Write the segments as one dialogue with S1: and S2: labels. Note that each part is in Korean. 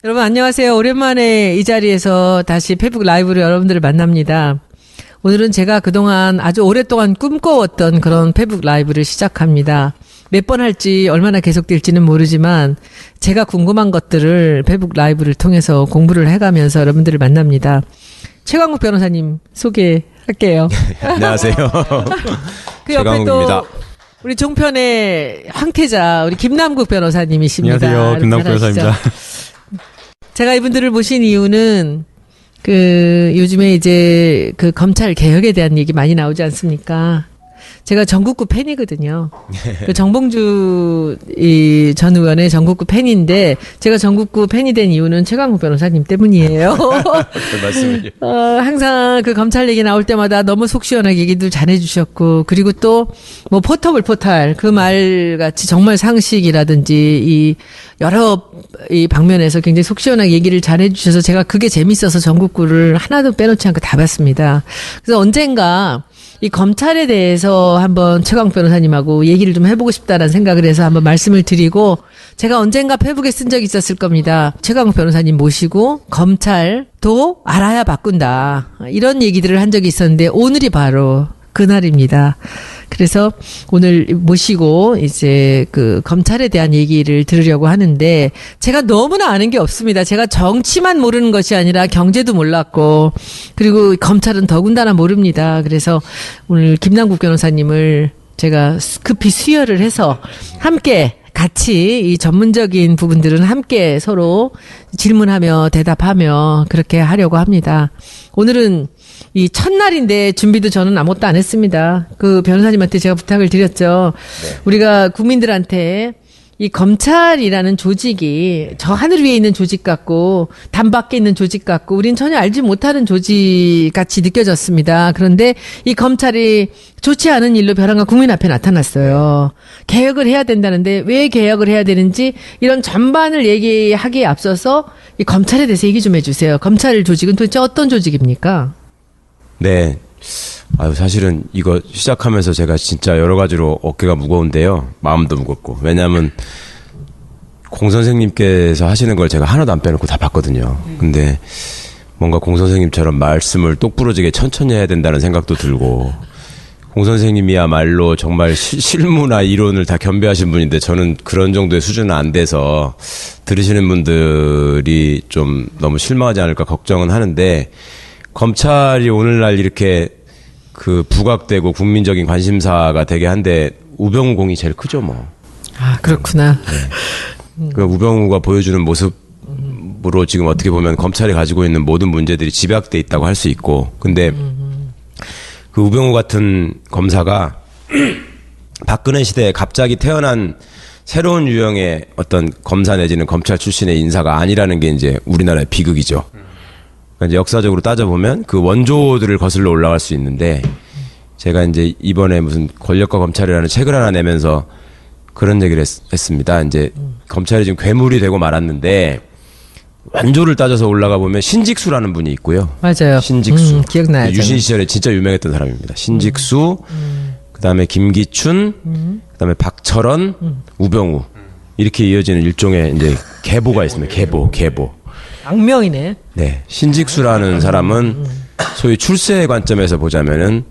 S1: 여러분 안녕하세요. 오랜만에 이 자리에서 다시 페북 라이브로 여러분들을 만납니다. 오늘은 제가 그동안 아주 오랫동안 꿈꿔왔던 그런 페북 라이브를 시작합니다. 몇 번 할지 얼마나 계속될지는 모르지만 제가 궁금한 것들을 페북 라이브를 통해서 공부를 해가면서 여러분들을 만납니다. 최강욱 변호사님 소개할게요.
S2: 안녕하세요.
S1: 그 옆에 또 우리 종편의 황태자 우리 김남국 변호사님이십니다.
S3: 안녕하세요. 김남국 변호사입니다.
S1: 제가 이분들을 모신 이유는 요즘에 이제 검찰 개혁에 대한 얘기 많이 나오지 않습니까? 제가 전국구 팬이거든요. 정봉주 전 의원의 전국구 팬인데 제가 전국구 팬이 된 이유는 최강욱 변호사님 때문이에요.
S2: 말씀을요.
S1: 항상 검찰 얘기 나올 때마다 너무 속 시원하게 얘기도 잘해주셨고 그리고 또 뭐 포터블 포탈 그 말 같이 정말 상식이라든지 이 여러 이 방면에서 굉장히 속 시원하게 얘기를 잘해주셔서 제가 그게 재밌어서 전국구를 하나도 빼놓지 않고 다 봤습니다. 그래서 언젠가 이 검찰에 대해서 한번 최강욱 변호사님하고 얘기를 좀 해보고 싶다라는 생각을 해서 한번 말씀을 드리고 제가 언젠가 페북에 쓴 적이 있었을 겁니다. 최강욱 변호사님 모시고 검찰도 알아야 바꾼다. 이런 얘기들을 한 적이 있었는데 오늘이 바로 그날입니다. 그래서 오늘 모시고 이제 검찰에 대한 얘기를 들으려고 하는데 제가 너무나 아는 게 없습니다. 제가 정치만 모르는 것이 아니라 경제도 몰랐고 그리고 검찰은 더군다나 모릅니다. 그래서 오늘 김남국 변호사님을 제가 급히 수혈을 해서 함께 같이 이 전문적인 부분들은 함께 서로 질문하며 대답하며 그렇게 하려고 합니다. 오늘은 이 첫날인데 준비도 저는 아무것도 안 했습니다. 변호사님한테 제가 부탁을 드렸죠. 네. 우리가 국민들한테 이 검찰이라는 조직이 저 하늘 위에 있는 조직 같고 담 밖에 있는 조직 같고 우린 전혀 알지 못하는 조직 같이 느껴졌습니다. 그런데 이 검찰이 좋지 않은 일로 벼랑간 국민 앞에 나타났어요. 개혁을 해야 된다는데 왜 개혁을 해야 되는지 이런 전반을 얘기하기에 앞서서 이 검찰에 대해서 얘기 좀 해주세요. 검찰 조직은 도대체 어떤 조직입니까?
S2: 네. 사실은 이거 시작하면서 제가 진짜 여러 가지로 어깨가 무거운데요. 마음도 무겁고. 왜냐하면 공 선생님께서 하시는 걸 제가 하나도 안 빼놓고 다 봤거든요. 근데 뭔가 공 선생님처럼 말씀을 똑부러지게 천천히 해야 된다는 생각도 들고 공 선생님이야말로 정말 실무나 이론을 다 겸비하신 분인데 저는 그런 정도의 수준은 안 돼서 들으시는 분들이 좀 너무 실망하지 않을까 걱정은 하는데 검찰이 오늘날 이렇게 부각되고 국민적인 관심사가 되게 한데 우병우 공이 제일 크죠, 뭐.
S1: 아, 그렇구나.
S2: 네. 우병우가 보여주는 모습으로 지금 어떻게 보면 검찰이 가지고 있는 모든 문제들이 집약돼 있다고 할 수 있고, 근데 우병우 같은 검사가 박근혜 시대에 갑자기 태어난 새로운 유형의 어떤 검사 내지는 검찰 출신의 인사가 아니라는 게 이제 우리나라의 비극이죠. 그러니까 이제 역사적으로 따져보면 원조들을 거슬러 올라갈 수 있는데 제가 이제 이번에 무슨 권력과 검찰이라는 책을 하나 내면서 그런 얘기를 했습니다. 이제 검찰이 지금 괴물이 되고 말았는데 원조를 따져서 올라가 보면 신직수라는 분이 있고요.
S1: 맞아요.
S2: 신직수.
S1: 기억나요.
S2: 유신 시절에 진짜 유명했던 사람입니다. 신직수, 그다음에 김기춘, 그다음에 박철원, 우병우 이렇게 이어지는 일종의 이제 계보가 있습니다. 계보.
S1: 악명이네.
S2: 네. 신직수라는 사람은 소위 출세의 관점에서 보자면은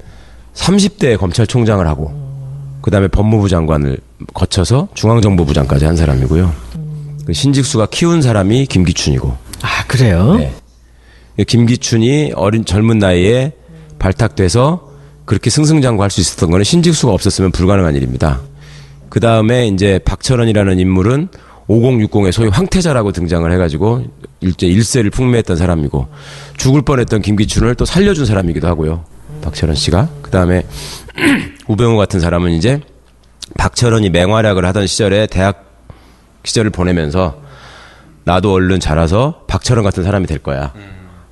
S2: 30대 검찰총장을 하고 그다음에 법무부 장관을 거쳐서 중앙정보부 장까지 한 사람이고요. 신직수가 키운 사람이 김기춘이고.
S1: 아, 그래요?
S2: 네. 김기춘이 젊은 나이에 발탁돼서 그렇게 승승장구할 수 있었던 거는 신직수가 없었으면 불가능한 일입니다. 그다음에 이제 박철원이라는 인물은 5060의 소위 황태자라고 등장을 해가지고 일세를 풍미했던 사람이고 죽을 뻔했던 김기춘을 또 살려준 사람이기도 하고요. 박철원 씨가. 그다음에 우병우 같은 사람은 이제 박철원이 맹활약을 하던 시절에 대학 시절을 보내면서 나도 얼른 자라서 박철원 같은 사람이 될 거야.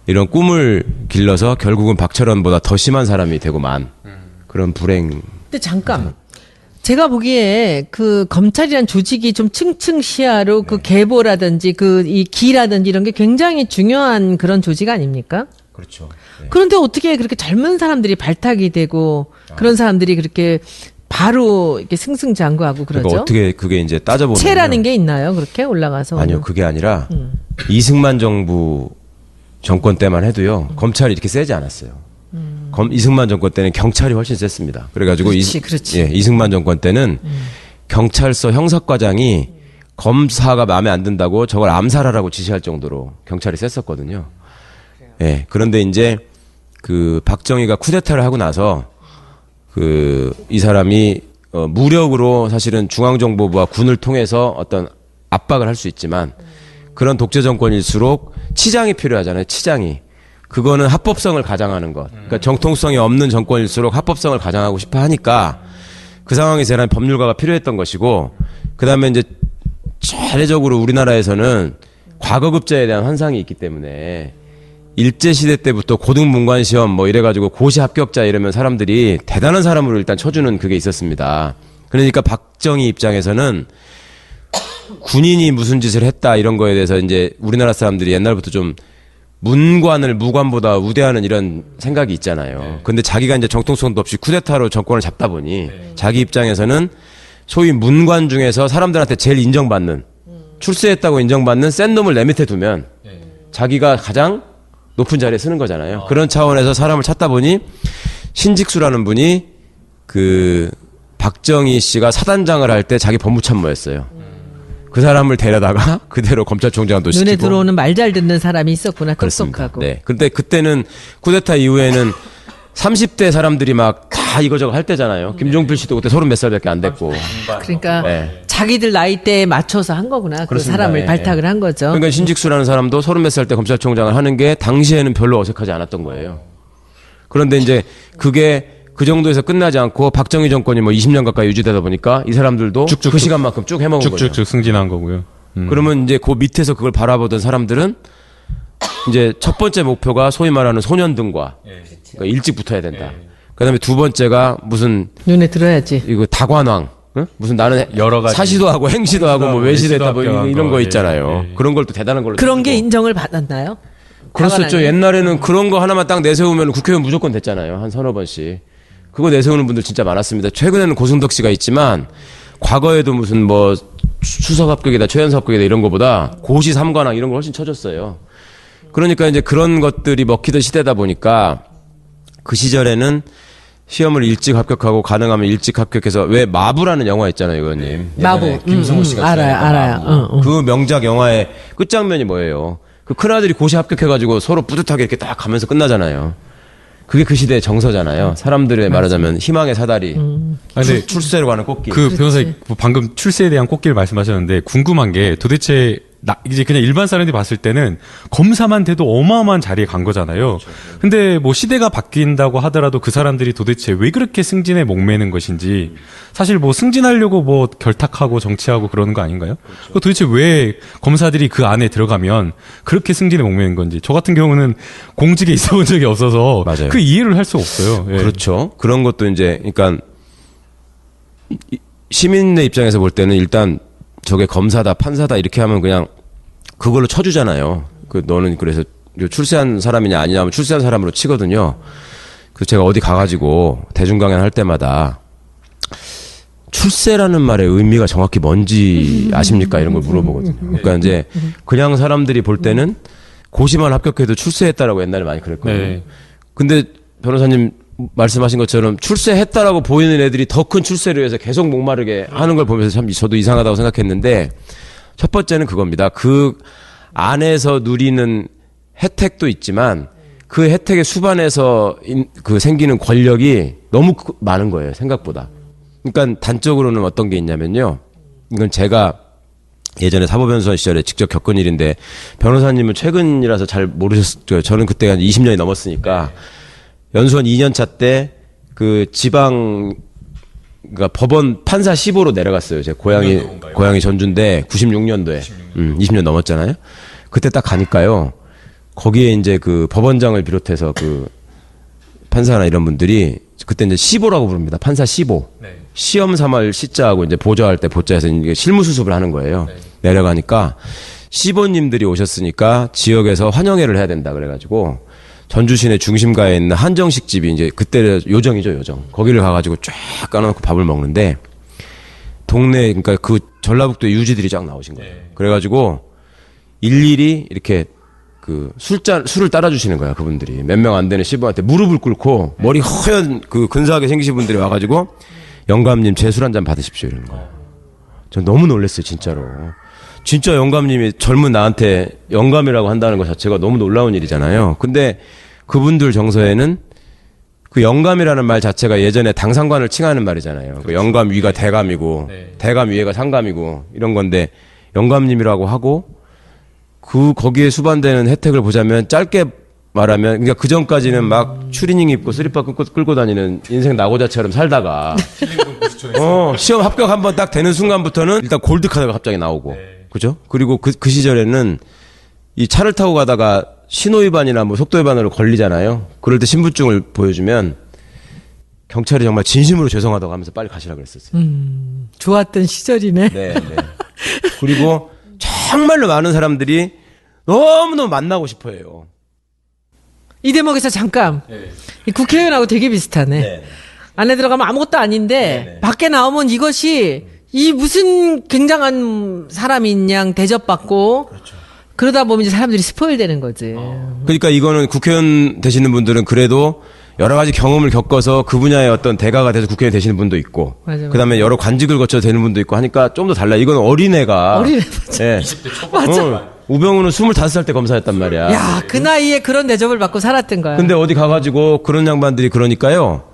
S2: 이런 꿈을 길러서 결국은 박철원보다 더 심한 사람이 되고만 그런 불행.
S1: 근데 잠깐. 제가 보기에 검찰이란 조직이 좀 층층시야로 계보라든지 이 기라든지 이런 게 굉장히 중요한 그런 조직 아닙니까?
S2: 그렇죠. 네.
S1: 그런데 어떻게 그렇게 젊은 사람들이 발탁이 되고 그런 사람들이 그렇게 바로 이렇게 승승장구하고 그러죠?
S2: 그러니까 어떻게 그게 이제 따져보면
S1: 체라는 게 있나요? 그렇게 올라가서?
S2: 아니요, 그게 아니라 이승만 정부 정권 때만 해도요 검찰이 이렇게 세지 않았어요. 이승만 정권 때는 경찰이 훨씬 셌습니다. 그래가지고
S1: 그렇지.
S2: 예, 이승만 정권 때는 경찰서 형사과장이 검사가 마음에 안 든다고 저걸 암살하라고 지시할 정도로 경찰이 셌었거든요. 예, 그런데 이제 그 박정희가 쿠데타를 하고 나서 이 사람이 무력으로 사실은 중앙정보부와 군을 통해서 어떤 압박을 할 수 있지만 그런 독재 정권일수록 치장이 필요하잖아요. 치장이. 그거는 합법성을 가장하는 것. 그러니까 정통성이 없는 정권일수록 합법성을 가장하고 싶어 하니까 그 상황에서 대한 법률가가 필요했던 것이고 그다음에 이제 차례적으로 우리나라에서는 과거급제에 대한 환상이 있기 때문에 일제시대 때부터 고등문관시험 뭐 이래가지고 고시 합격자 이러면 사람들이 대단한 사람으로 일단 쳐주는 그게 있었습니다. 그러니까 박정희 입장에서는 군인이 무슨 짓을 했다 이런 거에 대해서 이제 우리나라 사람들이 옛날부터 좀 문관을 무관보다 우대하는 이런 생각이 있잖아요. 근데 자기가 이제 정통성도 없이 쿠데타로 정권을 잡다 보니 자기 입장에서는 소위 문관 중에서 사람들한테 제일 인정받는 출세했다고 인정받는 센 놈을 내 밑에 두면 자기가 가장 높은 자리에 쓰는 거잖아요. 그런 차원에서 사람을 찾다 보니 신직수라는 분이 그 박정희 씨가 사단장을 할 때 자기 법무참모였어요. 그 사람을 데려다가 그대로 검찰총장도 시키고.
S1: 눈에 들어오는 말 잘 듣는 사람이 있었구나.
S2: 그렇습니다.
S1: 똑똑하고.
S2: 네. 근데 그때는 쿠데타 이후에는 30대 사람들이 막 다 이거저거 할 때잖아요. 김종필 씨도 그때 30몇 살밖에 안 됐고.
S1: 그러니까
S2: 네.
S1: 자기들 나이대에 맞춰서 한 거구나. 그
S2: 그렇습니다.
S1: 사람을
S2: 예,
S1: 발탁을 한 거죠.
S2: 그러니까 신직수라는 사람도 30몇 살 때 검찰총장을 하는 게 당시에는 별로 어색하지 않았던 거예요. 그런데 이제 그게 그 정도에서 끝나지 않고 박정희 정권이 뭐 20년 가까이 유지되다 보니까 이 사람들도 그 시간만큼 쭉 해먹은 거죠.
S3: 쭉쭉쭉 승진한 거고요.
S2: 그러면 이제 그 밑에서 그걸 바라보던 사람들은 이제 첫 번째 목표가 소위 말하는 소년등과 그러니까 일찍 붙어야 된다. 그다음에 두 번째가 무슨
S1: 눈에 들어야지.
S2: 이거 다관왕, 응? 무슨 나는
S3: 여러 가지
S2: 사시도 하고 행시도 하고 뭐 외시도 했다 뭐 이런 거 있잖아요.
S3: 예.
S2: 그런 걸 또 대단한 걸로
S1: 그런 게
S2: 느끼고.
S1: 인정을 받았나요?
S2: 그렇었죠.
S1: 다관왕이?
S2: 옛날에는 그런 거 하나만 딱 내세우면 국회의원 무조건 됐잖아요. 한 서너 번씩. 그거 내세우는 분들 진짜 많았습니다. 최근에는 고승덕 씨가 있지만 과거에도 무슨 뭐 수석 합격이다, 최연소 합격이다 이런 거보다 고시 삼관왕 이런 걸 훨씬 쳐줬어요. 그러니까 이제 그런 것들이 먹히던 시대다 보니까 그 시절에는 시험을 일찍 합격하고 가능하면 일찍 합격해서 왜 마부라는 영화 있잖아요, 의원님.
S1: 마부.
S2: 김승호 씨가
S1: 알아요,
S2: 출연했던
S1: 알아요.
S2: 마부. 그 명작 영화의 끝장면이 뭐예요? 그 큰아들이 고시 합격해가지고 서로 뿌듯하게 이렇게 딱 가면서 끝나잖아요. 그게 그 시대의 정서잖아요. 사람들의 말하자면 희망의 사다리.
S3: 근데
S2: 출세로 가는 꽃길.
S3: 그 변호사님 방금 출세에 대한 꽃길 말씀하셨는데 궁금한 게 도대체 이제 그냥 일반 사람들이 봤을 때는 검사만 돼도 어마어마한 자리에 간 거잖아요. 근데 뭐 시대가 바뀐다고 하더라도 그 사람들이 도대체 왜 그렇게 승진에 목매는 것인지 사실 뭐 승진하려고 뭐 결탁하고 정치하고 그러는 거 아닌가요? 그 도대체 왜 검사들이 그 안에 들어가면 그렇게 승진에 목매는 건지 저 같은 경우는 공직에 있어 본 적이 없어서
S2: 맞아요.
S3: 그 이해를 할 수 없어요. 예.
S2: 그렇죠. 그런 것도 이제 그러니까 시민의 입장에서 볼 때는 일단 저게 검사다 판사다 이렇게 하면 그냥 그걸로 쳐주잖아요. 그 너는 그래서 출세한 사람이냐 아니냐 하면 출세한 사람으로 치거든요. 그래서 제가 어디 가가지고 대중강연 할 때마다 출세라는 말의 의미가 정확히 뭔지 아십니까? 이런 걸 물어보거든요. 그러니까 이제 그냥 사람들이 볼 때는 고시만 합격해도 출세했다라고 옛날에 많이 그랬거든요.
S3: 네.
S2: 근데 변호사님 말씀하신 것처럼 출세했다라고 보이는 애들이 더 큰 출세를 위해서 계속 목마르게 하는 걸 보면서 참 저도 이상하다고 생각했는데 첫 번째는 그겁니다. 그 안에서 누리는 혜택도 있지만 그 혜택의 수반에서 그 생기는 권력이 너무 많은 거예요. 생각보다. 그러니까 단적으로는 어떤 게 있냐면요. 이건 제가 예전에 사법연수원 시절에 직접 겪은 일인데 변호사님은 최근이라서 잘 모르셨죠. 저는 그때 한 20년이 넘었으니까 연수원 2년차 때 그 지방 그러니까 법원 판사 15로 내려갔어요. 제 고향이 전주인데 96년도에 20년 넘었잖아요. 그때 딱 가니까요. 거기에 이제 그 법원장을 비롯해서 그 판사나 이런 분들이 그때 이제 15라고 부릅니다. 판사 15.
S3: 네.
S2: 시험 삼할 시자하고 이제 보좌할 때 보좌에서 이제 실무 수습을 하는 거예요.
S3: 네.
S2: 내려가니까 15님들이 오셨으니까 지역에서 환영회를 해야 된다 그래가지고 전주 시내 중심가에 있는 한정식 집이 이제 그때 요정이죠, 요정. 거기를 가가지고 쫙 까놓고 밥을 먹는데 동네 그러니까 그 전라북도의 유지들이 쫙 나오신 거예요. 그래가지고 일일이 이렇게 그 술을 따라주시는 거야, 그분들이. 몇 명 안 되는 시부한테 무릎을 꿇고 머리 허연 그 근사하게 생기신 분들이 와가지고 영감님 제 술 한 잔 받으십시오 이러는 거야. 전 너무 놀랐어요, 진짜로. 진짜 영감님이 젊은 나한테 영감이라고 한다는 것 자체가 너무 놀라운 일이잖아요. 근데 그분들 정서에는 그 영감이라는 말 자체가 예전에 당상관을 칭하는 말이잖아요. 그 영감 위가 대감이고 대감 위에가 상감이고 이런 건데 영감님이라고 하고 거기에 수반되는 혜택을 보자면 짧게 말하면 그러니까 그 전까지는 막 추리닝 입고 슬리퍼 끌고 다니는 인생 낙오자처럼 살다가 시험 합격 한번 딱 되는 순간부터는 일단 골드카드가 갑자기 나오고 그죠? 그리고 그 시절에는 이 차를 타고 가다가 신호위반이나 뭐 속도위반으로 걸리잖아요. 그럴 때 신분증을 보여주면 경찰이 정말 진심으로 죄송하다고 하면서 빨리 가시라 그랬었어요.
S1: 좋았던 시절이네.
S2: 네, 네. 그리고 정말로 많은 사람들이 너무너무 만나고 싶어 해요.
S1: 이 대목에서 잠깐. 이 국회의원하고 되게 비슷하네.
S2: 네.
S1: 안에 들어가면 아무것도 아닌데 밖에 나오면 이것이 이 무슨 굉장한 사람인 양 대접받고 그러다 보면 이제 사람들이 스포일 되는 거지.
S2: 그러니까 이거는 국회의원 되시는 분들은 그래도 여러 가지 경험을 겪어서 그 분야의 어떤 대가가 돼서 국회의원 되시는 분도 있고,
S1: 맞아.
S2: 그다음에 여러 관직을 거쳐서 되는 분도 있고 하니까 좀 더 달라. 이건 어린애가
S1: 어린애 맞아.
S2: 예.
S3: 20대 초반.
S2: 우병우는 25살 때 검사였단 말이야.
S1: 야, 그 나이에 그런 대접을 받고 살았던 거야.
S2: 근데 어디 가가지고 그런 양반들이 그러니까요.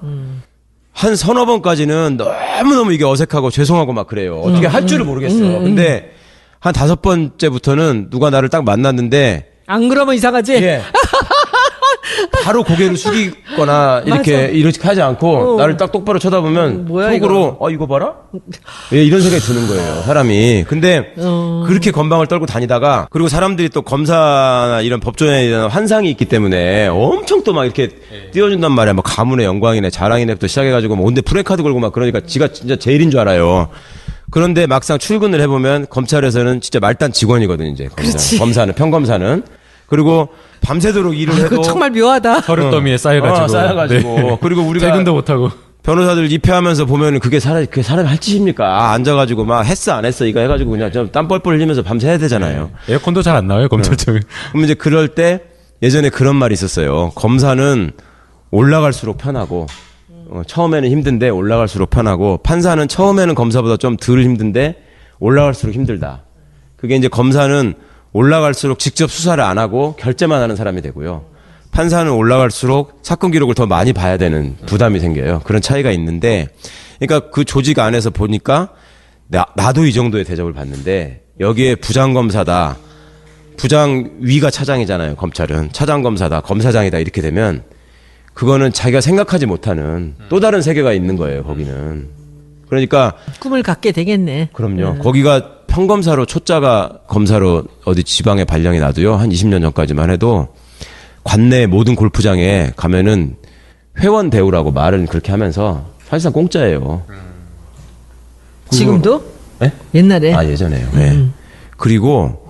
S2: 한 서너 번까지는 너무너무 이게 어색하고 죄송하고 막 그래요. 어떻게 할 줄을 모르겠어. 근데 한 5번째부터는 누가 나를 딱 만났는데
S1: 안 그러면 이상하지?
S2: 예. 바로 고개를 숙이거나 이렇게 하지 않고 나를 딱 똑바로 쳐다보면
S1: 뭐야,
S2: 속으로 이거 봐라? 예, 이런 생각이 드는 거예요, 사람이. 근데 그렇게 건방을 떨고 다니다가 그리고 사람들이 또 검사나 이런 법조인에 대한 환상이 있기 때문에 엄청 또 막 이렇게 띄워준단 말이야. 뭐 가문의 영광이네, 자랑이네부터 시작해가지고 뭐 온데 프레카드 걸고 막 그러니까 지가 진짜 제일인 줄 알아요. 그런데 막상 출근을 해보면 검찰에서는 진짜 말단 직원이거든, 이제. 검사는, 평검사는. 그리고 밤새도록 일을 해도.
S1: 그거 정말 묘하다.
S3: 서류 더미에 쌓여가지고.
S2: 쌓여가지고.
S3: 네.
S2: 그리고 우리가.
S3: 퇴근도 못하고.
S2: 변호사들 입회하면서 보면은 그게 사람이 할 짓입니까? 앉아가지고 막 했어, 안 했어, 이거 해가지고 그냥 좀 땀 뻘뻘 흘리면서 밤새 해야 되잖아요.
S3: 에어컨도 잘 안 나와요, 검찰청에.
S2: 그럼 이제 그럴 때 예전에 그런 말이 있었어요. 검사는 올라갈수록 편하고, 처음에는 힘든데 올라갈수록 편하고, 판사는 처음에는 검사보다 좀 덜 힘든데 올라갈수록 힘들다. 그게 이제 검사는 올라갈수록 직접 수사를 안 하고 결재만 하는 사람이 되고요. 판사는 올라갈수록 사건 기록을 더 많이 봐야 되는 부담이 생겨요. 그런 차이가 있는데, 그러니까 그 조직 안에서 보니까 나도 이 정도의 대접을 받는데 여기에 부장검사다. 부장 위가 차장이잖아요. 검찰은. 차장검사다. 검사장이다. 이렇게 되면 그거는 자기가 생각하지 못하는 또 다른 세계가 있는 거예요. 거기는. 그러니까
S1: 꿈을 갖게 되겠네.
S2: 그럼요. 거기가 평검사로 초짜가 검사로 어디 지방에 발령이 나도요. 한 20년 전까지만 해도 관내 모든 골프장에 가면은 회원 대우라고 말은 그렇게 하면서 사실상 공짜예요.
S1: 지금도?
S2: 네?
S1: 옛날에?
S2: 예전에요. 네. 그리고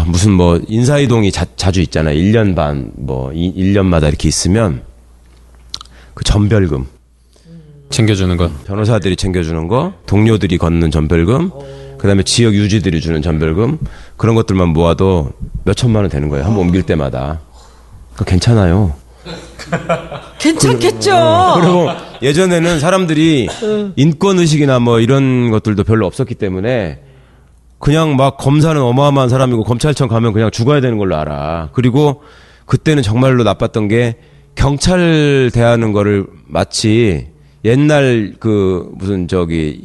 S2: 무슨 뭐 인사이동이 자주 있잖아요. 1년 반, 1년마다 이렇게 있으면 그 전별금.
S3: 챙겨주는 거.
S2: 변호사들이 챙겨주는 거, 동료들이 걷는 전별금, 그다음에 지역 유지들이 주는 전별금, 그런 것들만 모아도 몇 천만 원 되는 거예요. 한번 옮길 때마다. 그러니까 괜찮아요.
S1: 괜찮겠죠.
S2: 그리고 예전에는 사람들이 인권의식이나 뭐 이런 것들도 별로 없었기 때문에 그냥 막 검사는 어마어마한 사람이고 검찰청 가면 그냥 죽어야 되는 걸로 알아. 그리고 그때는 정말로 나빴던 게 경찰 대하는 거를 마치 옛날 그 무슨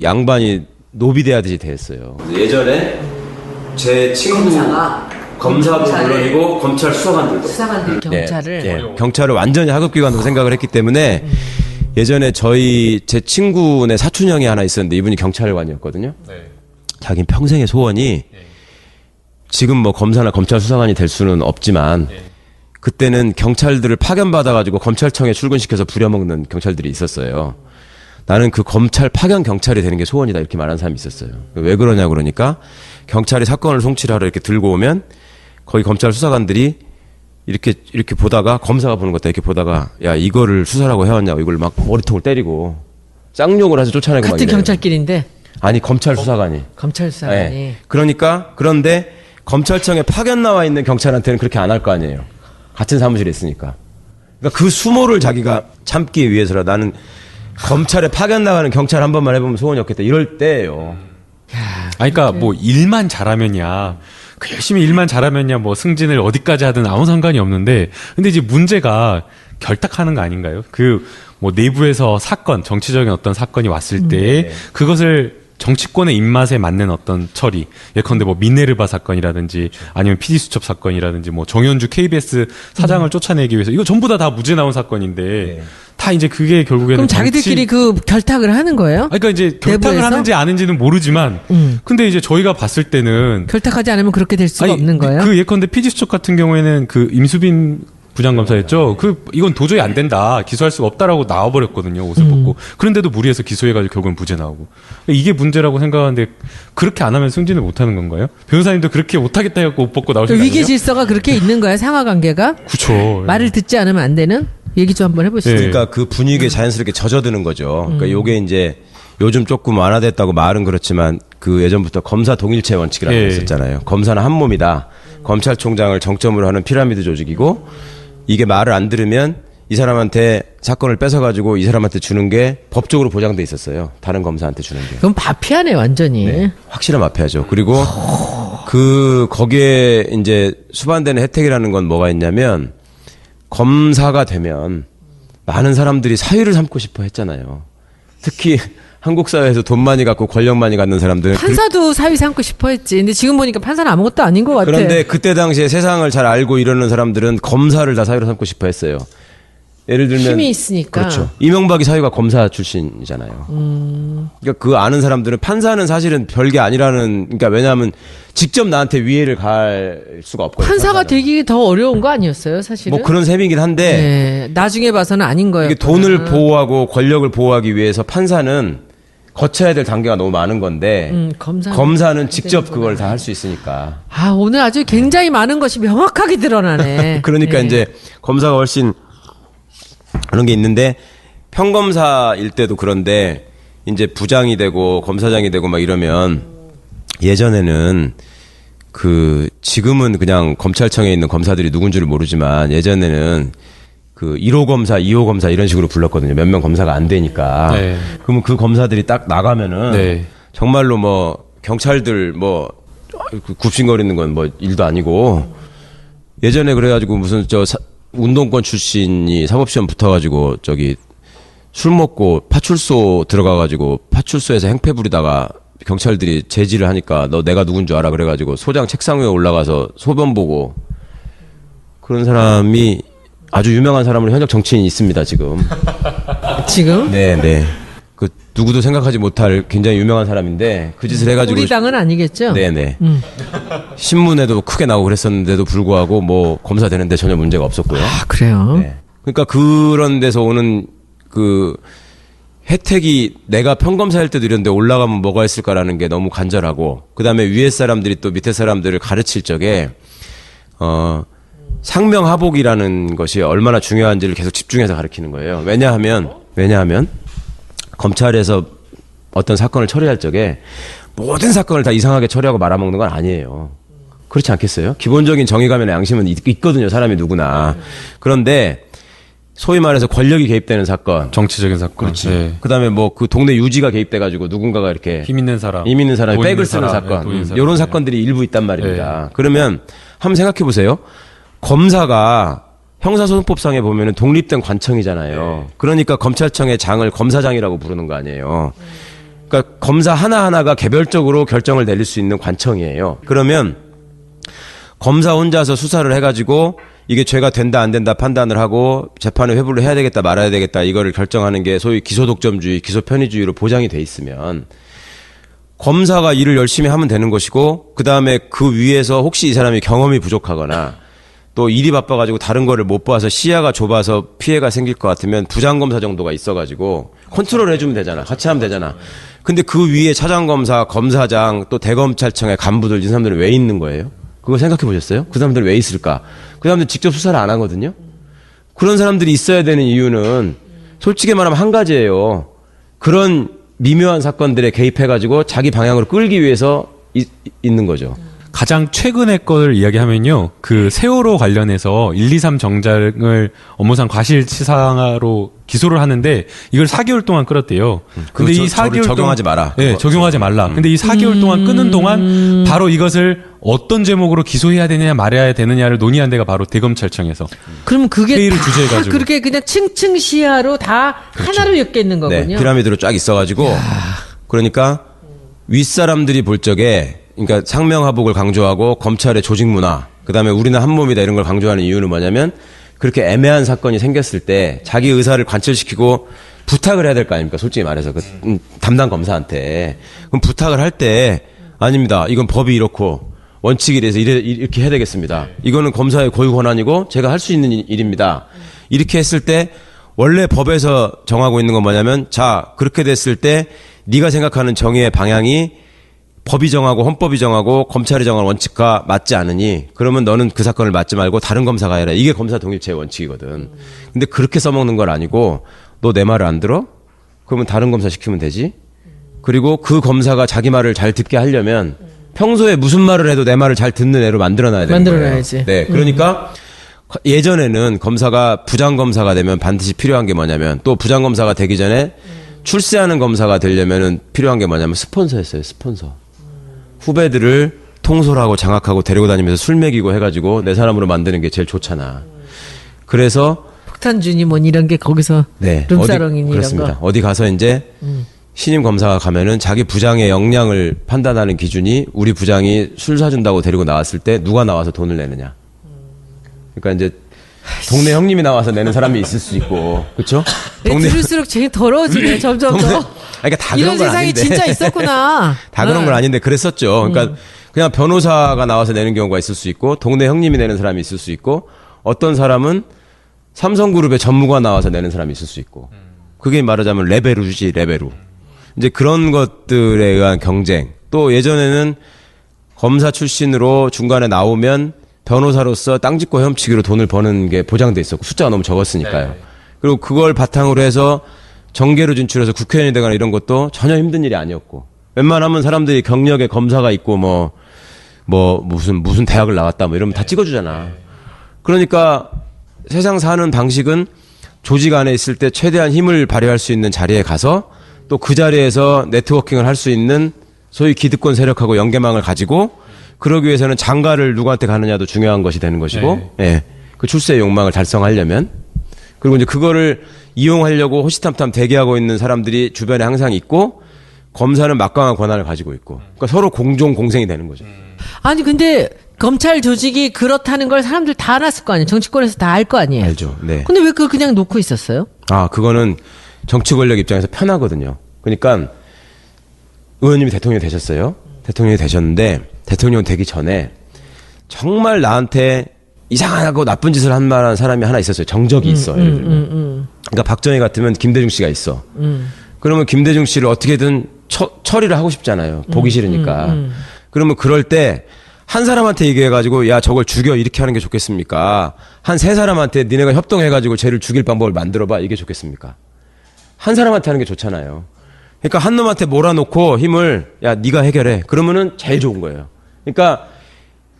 S2: 양반이 노비 대하듯이 대했어요. 예전에 제 친구 검사도 물론이고 검찰 수사관들
S1: 경찰을
S2: 경찰을 완전히 하급기관으로 생각을 했기 때문에 예전에 제 친구네 사촌 형이 하나 있었는데 이분이 경찰관이었거든요. 자긴 평생의 소원이 지금 뭐 검사나 검찰 수사관이 될 수는 없지만 그때는 경찰들을 파견받아가지고 검찰청에 출근시켜서 부려먹는 경찰들이 있었어요. 나는 그 검찰 파견 경찰이 되는 게 소원이다 이렇게 말하는 사람이 있었어요. 왜 그러냐 그러니까 경찰이 사건을 송치하러 이렇게 들고 오면 거기 검찰 수사관들이 이렇게 보다가 검사가 보는 것다 이렇게 보다가 야 이거를 수사라고 해왔냐고 이걸 막 머리통을 때리고 쌍욕을 해서 쫓아내고 막
S1: 같은
S2: 이래요.
S1: 경찰끼리인데
S2: 아니 검찰 수사관이.
S1: 검찰 수사관이.
S2: 네. 그런데 검찰청에 파견 나와 있는 경찰한테는 그렇게 안 할 거 아니에요. 같은 사무실에 있으니까. 그러니까 그 수모를 자기가 참기 위해서라 나는 검찰에 파견 나가는 경찰 한 번만 해보면 소원이 없겠다. 이럴 때예요.
S3: 그러니까 뭐 일만 잘하면야 그 열심히 일만 잘하면야 뭐 승진을 어디까지 하든 아무 상관이 없는데 근데 이제 문제가 결탁하는 거 아닌가요? 그 뭐 내부에서 사건, 정치적인 어떤 사건이 왔을 때 그것을 정치권의 입맛에 맞는 어떤 처리, 예컨대 뭐 미네르바 사건이라든지 아니면 PD수첩 사건이라든지 뭐 정현주 KBS 사장을 쫓아내기 위해서 이거 전부 다 무죄 나온 사건인데 다 이제 그게 결국에는
S1: 그럼 자기들끼리 그 결탁을 하는 거예요?
S3: 그러니까 이제 결탁을
S1: 내부에서?
S3: 하는지 아닌지는 모르지만 근데 이제 저희가 봤을 때는
S1: 결탁하지 않으면 그렇게 될 수가 없는 거예요?
S3: 그 예컨대 PD수첩 같은 경우에는 그 임수빈 부장검사였죠. 이건 도저히 안 된다. 기소할 수가 없다라고 나와버렸거든요. 옷을 벗고. 그런데도 무리해서 기소해가지고 결국은 무죄 나오고. 이게 문제라고 생각하는데 그렇게 안 하면 승진을 못 하는 건가요? 변호사님도 그렇게 못하겠다 해갖고 옷 벗고 나올 수 있나요?
S1: 위계 질서가 그렇게 있는 거야, 상하 관계가?
S3: 그쵸.
S1: 말을 듣지 않으면 안 되는? 얘기 좀 한번 해보시죠.
S3: 네.
S2: 그러니까 그 분위기에 자연스럽게 젖어드는 거죠. 그러니까 요게 이제 요즘 조금 완화됐다고 말은 그렇지만 그 예전부터 검사 동일체 원칙이라는 게 있었잖아요. 검사는 한 몸이다. 검찰총장을 정점으로 하는 피라미드 조직이고 이게 말을 안 들으면 이 사람한테 사건을 뺏어가지고 이 사람한테 주는 게 법적으로 보장돼 있었어요. 다른 검사한테 주는 게.
S1: 그럼 마피아네, 완전히.
S2: 네, 확실한 마피아죠. 그리고 거기에 이제 수반되는 혜택이라는 건 뭐가 있냐면 검사가 되면 많은 사람들이 사위를 삼고 싶어 했잖아요. 특히 한국 사회에서 돈 많이 갖고 권력 많이 갖는 사람들은
S1: 판사도 사위 삼고 싶어 했지. 근데 지금 보니까 판사는 아무것도 아닌 것 같아.
S2: 그런데 그때 당시에 세상을 잘 알고 이러는 사람들은 검사를 다 사위로 삼고 싶어 했어요. 예를 들면
S1: 힘이 있으니까.
S2: 그렇죠. 이명박이 사위가 검사 출신이잖아요. 그러니까 그 아는 사람들은 판사는 사실은 별게 아니라는 그러니까 왜냐하면 직접 나한테 위해를 갈 수가 없거든요.
S1: 판사가
S2: 판사는.
S1: 되기 더 어려운 거 아니었어요, 사실은?
S2: 뭐 그런 셈이긴 한데
S1: 네, 나중에 봐서는 아닌 거예요.
S2: 이게 돈을 보호하고 권력을 보호하기 위해서 판사는 거쳐야 될 단계가 너무 많은 건데 검사는 직접 그걸 다 할 수 있으니까.
S1: 아, 오늘 아주 굉장히 많은 것이 명확하게 드러나네.
S2: 그러니까
S1: 네.
S2: 이제 검사가 훨씬 그런 게 있는데 평검사일 때도 그런데 이제 부장이 되고 검사장이 되고 막 이러면 예전에는 그 지금은 그냥 검찰청에 있는 검사들이 누군지를 모르지만 예전에는 그 1호 검사, 2호 검사 이런 식으로 불렀거든요. 몇 명 검사가 안 되니까.
S3: 네.
S2: 그러면 그 검사들이 딱 나가면은
S3: 네.
S2: 정말로 뭐 경찰들 뭐 굽신거리는 건 뭐 일도 아니고 예전에 그래가지고 무슨 운동권 출신이 사법시험 붙어가지고 저기 술 먹고 파출소 들어가가지고 파출소에서 행패 부리다가 경찰들이 제지를 하니까 너 내가 누군 줄 알아 그래가지고 소장 책상 위에 올라가서 소변 보고 그런 사람이 아주 유명한 사람으로 현역 정치인이 있습니다 지금.
S1: 지금?
S2: 네. 그 누구도 생각하지 못할 굉장히 유명한 사람인데 그 짓을 해가지고
S1: 우리 당은 아니겠죠?
S2: 네네. 신문에도 크게 나오고 그랬었는데도 불구하고 뭐 검사 되는데 전혀 문제가 없었고요.
S1: 아, 그래요?
S2: 네. 그러니까 그런 데서 오는 그 혜택이 내가 평검사일 때도 이런데 올라가면 뭐가 있을까라는 게 너무 간절하고 그 다음에 위에 사람들이 또 밑에 사람들을 가르칠 적에 상명하복이라는 것이 얼마나 중요한지를 계속 집중해서 가르치는 거예요. 왜냐하면 검찰에서 어떤 사건을 처리할 적에 모든 사건을 다 이상하게 처리하고 말아먹는 건 아니에요. 그렇지 않겠어요? 기본적인 정의감이나 양심은 있거든요. 사람이 누구나. 그런데 소위 말해서 권력이 개입되는 사건.
S3: 정치적인 사건.
S2: 그렇지.
S3: 네.
S2: 그다음에 뭐 그 동네 유지가 개입돼가지고 누군가가 이렇게
S3: 힘 있는 사람이
S2: 백을
S3: 돈 있는
S2: 쓰는
S3: 사람,
S2: 사건.
S3: 돈 있는 사람.
S2: 이런 사건들이 일부 있단 말입니다. 그러면 한번 생각해 보세요. 검사가 형사소송법상에 보면은 독립된 관청이잖아요. 그러니까 검찰청의 장을 검사장이라고 부르는 거 아니에요. 그러니까 검사 하나하나가 개별적으로 결정을 내릴 수 있는 관청이에요. 그러면 검사 혼자서 수사를 해가지고 이게 죄가 된다 안 된다 판단을 하고 재판을 회부를 해야 되겠다 말아야 되겠다 이거를 결정하는 게 소위 기소독점주의, 기소편의주의로 보장이 돼 있으면 검사가 일을 열심히 하면 되는 것이고 그다음에 그 위에서 혹시 이 사람이 경험이 부족하거나 또 일이 바빠가지고 다른 거를 못 봐서 시야가 좁아서 피해가 생길 것 같으면 부장검사 정도가 있어가지고 컨트롤 해주면 되잖아. 같이 하면 되잖아. 근데 그 위에 차장검사, 검사장 또 대검찰청의 간부들 이 사람들은 왜 있는 거예요? 그거 생각해 보셨어요? 그 사람들 왜 있을까? 그 사람들 직접 수사를 안 하거든요. 그런 사람들이 있어야 되는 이유는 솔직히 말하면 한 가지예요. 그런 미묘한 사건들에 개입해가지고 자기 방향으로 끌기 위해서 있는 거죠.
S3: 가장 최근의 걸 이야기하면요. 그 세월호 관련해서 123 정장을 업무상 과실치사로 기소를 하는데 이걸 4개월 동안 끌었대요. 근데 이 4개월
S2: 적용하지 마라.
S3: 네, 적용하지 말라. 근데 이 4개월 동안 끄는 동안 바로 이것을 어떤 제목으로 기소해야 되느냐 말아야 되느냐를 논의한 데가 바로 대검찰청에서
S1: 그럼 그게
S3: 회의를
S1: 다
S3: 주재해가지고.
S1: 그렇게 그냥 층층 시야로 다 하나로 엮여 있는 거군요.
S2: 네, 피라미드로 쫙 있어가지고 그러니까 윗사람들이 볼 적에 그러니까 상명하복을 강조하고 검찰의 조직 문화 그다음에 우리는 한 몸이다 이런 걸 강조하는 이유는 뭐냐면 그렇게 애매한 사건이 생겼을 때 자기 의사를 관철시키고 부탁을 해야 될 거 아닙니까? 솔직히 말해서 그 담당 검사한테 그럼 부탁을 할 때 아닙니다. 이건 법이 이렇고 원칙이 이래서 이렇게 해야 되겠습니다. 이거는 검사의 고유 권한이고 제가 할 수 있는 일입니다. 이렇게 했을 때 원래 법에서 정하고 있는 건 뭐냐면 자 그렇게 됐을 때 네가 생각하는 정의의 방향이 법이 정하고 헌법이 정하고 검찰이 정한 원칙과 맞지 않으니 그러면 너는 그 사건을 맡지 말고 다른 검사가 해라. 이게 검사 독립체의 원칙이거든. 근데 그렇게 써먹는 건 아니고 너 내 말을 안 들어? 그러면 다른 검사 시키면 되지. 그리고 그 검사가 자기 말을 잘 듣게 하려면 평소에 무슨 말을 해도 내 말을 잘 듣는 애로 만들어놔야 되는 거예요.
S1: 만들어놔야지.
S2: 네, 그러니까 예전에는 검사가 부장검사가 되면 반드시 필요한 게 뭐냐면 또 부장검사가 되기 전에 출세하는 검사가 되려면은 필요한 게 뭐냐면 스폰서였어요. 스폰서. 후배들을 통솔하고 장악하고 데리고 다니면서 술 먹이고 해가지고 내 사람으로 만드는 게 제일 좋잖아. 그래서
S1: 폭탄주니 뭐 이런 게 거기서
S2: 네,
S1: 룸사롱이니 이런
S2: 그렇습니다.
S1: 거.
S2: 어디 가서 이제 신임 검사가 가면은 자기 부장의 역량을 판단하는 기준이 우리 부장이 술 사준다고 데리고 나왔을 때 누가 나와서 돈을 내느냐. 그러니까 이제 동네 형님이 나와서 내는 사람이 있을 수 있고, 그렇죠?
S1: 들을수록 제일 더러워지네 점점 더.
S2: 그러니까 다
S1: 이런
S2: 그런 건
S1: 세상이
S2: 아닌데.
S1: 진짜 있었구나.
S2: 다 그런 건 아닌데 그랬었죠. 그러니까 그냥 변호사가 나와서 내는 경우가 있을 수 있고 동네 형님이 내는 사람이 있을 수 있고 어떤 사람은 삼성그룹의 전무가 나와서 내는 사람이 있을 수 있고 그게 말하자면 레벨루지 레벨루. 이제 그런 것들에 의한 경쟁. 또 예전에는 검사 출신으로 중간에 나오면 변호사로서 땅짓고 헤엄치기로 돈을 버는 게 보장돼 있었고 숫자가 너무 적었으니까요.
S3: 네.
S2: 그리고 그걸 바탕으로 해서 정계로 진출해서 국회의원이 되거나 이런 것도 전혀 힘든 일이 아니었고 웬만하면 사람들이 경력에 검사가 있고 무슨 대학을 나왔다 뭐 이러면 다 찍어주잖아. 그러니까 세상 사는 방식은 조직 안에 있을 때 최대한 힘을 발휘할 수 있는 자리에 가서 또 그 자리에서 네트워킹을 할 수 있는 소위 기득권 세력하고 연계망을 가지고 그러기 위해서는 장가를 누구한테 가느냐도 중요한 것이 되는 것이고 예. 그 출세의 욕망을 달성하려면 그리고 이제 그거를 이용하려고 호시탐탐 대기하고 있는 사람들이 주변에 항상 있고 검사는 막강한 권한을 가지고 있고 그러니까 서로 공존 공생이 되는 거죠.
S1: 아니 근데 검찰 조직이 그렇다는 걸 사람들 다 알았을 거 아니에요. 정치권에서 다 알 거 아니에요.
S2: 알죠. 네.
S1: 근데 왜 그걸 그냥 놓고 있었어요?
S2: 아 그거는 정치 권력 입장에서 편하거든요. 그러니까 의원님이 대통령이 되셨어요. 대통령이 되셨는데 대통령 되기 전에 정말 나한테 이상하고 나쁜 짓을 한 만한 사람이 하나 있었어요. 정적이 있어. 예를 들면. 그러니까 박정희 같으면 김대중 씨가 있어. 그러면 김대중 씨를 어떻게든 처리를 하고 싶잖아요. 보기 싫으니까. 그러면 그럴 때 한 사람한테 얘기해가지고 야 저걸 죽여 이렇게 하는 게 좋겠습니까? 한 세 사람한테 니네가 협동해가지고 쟤를 죽일 방법을 만들어봐 이게 좋겠습니까? 한 사람한테 하는 게 좋잖아요. 그러니까 한 놈한테 몰아놓고 힘을 야 네가 해결해. 그러면은 제일 좋은 거예요. 그러니까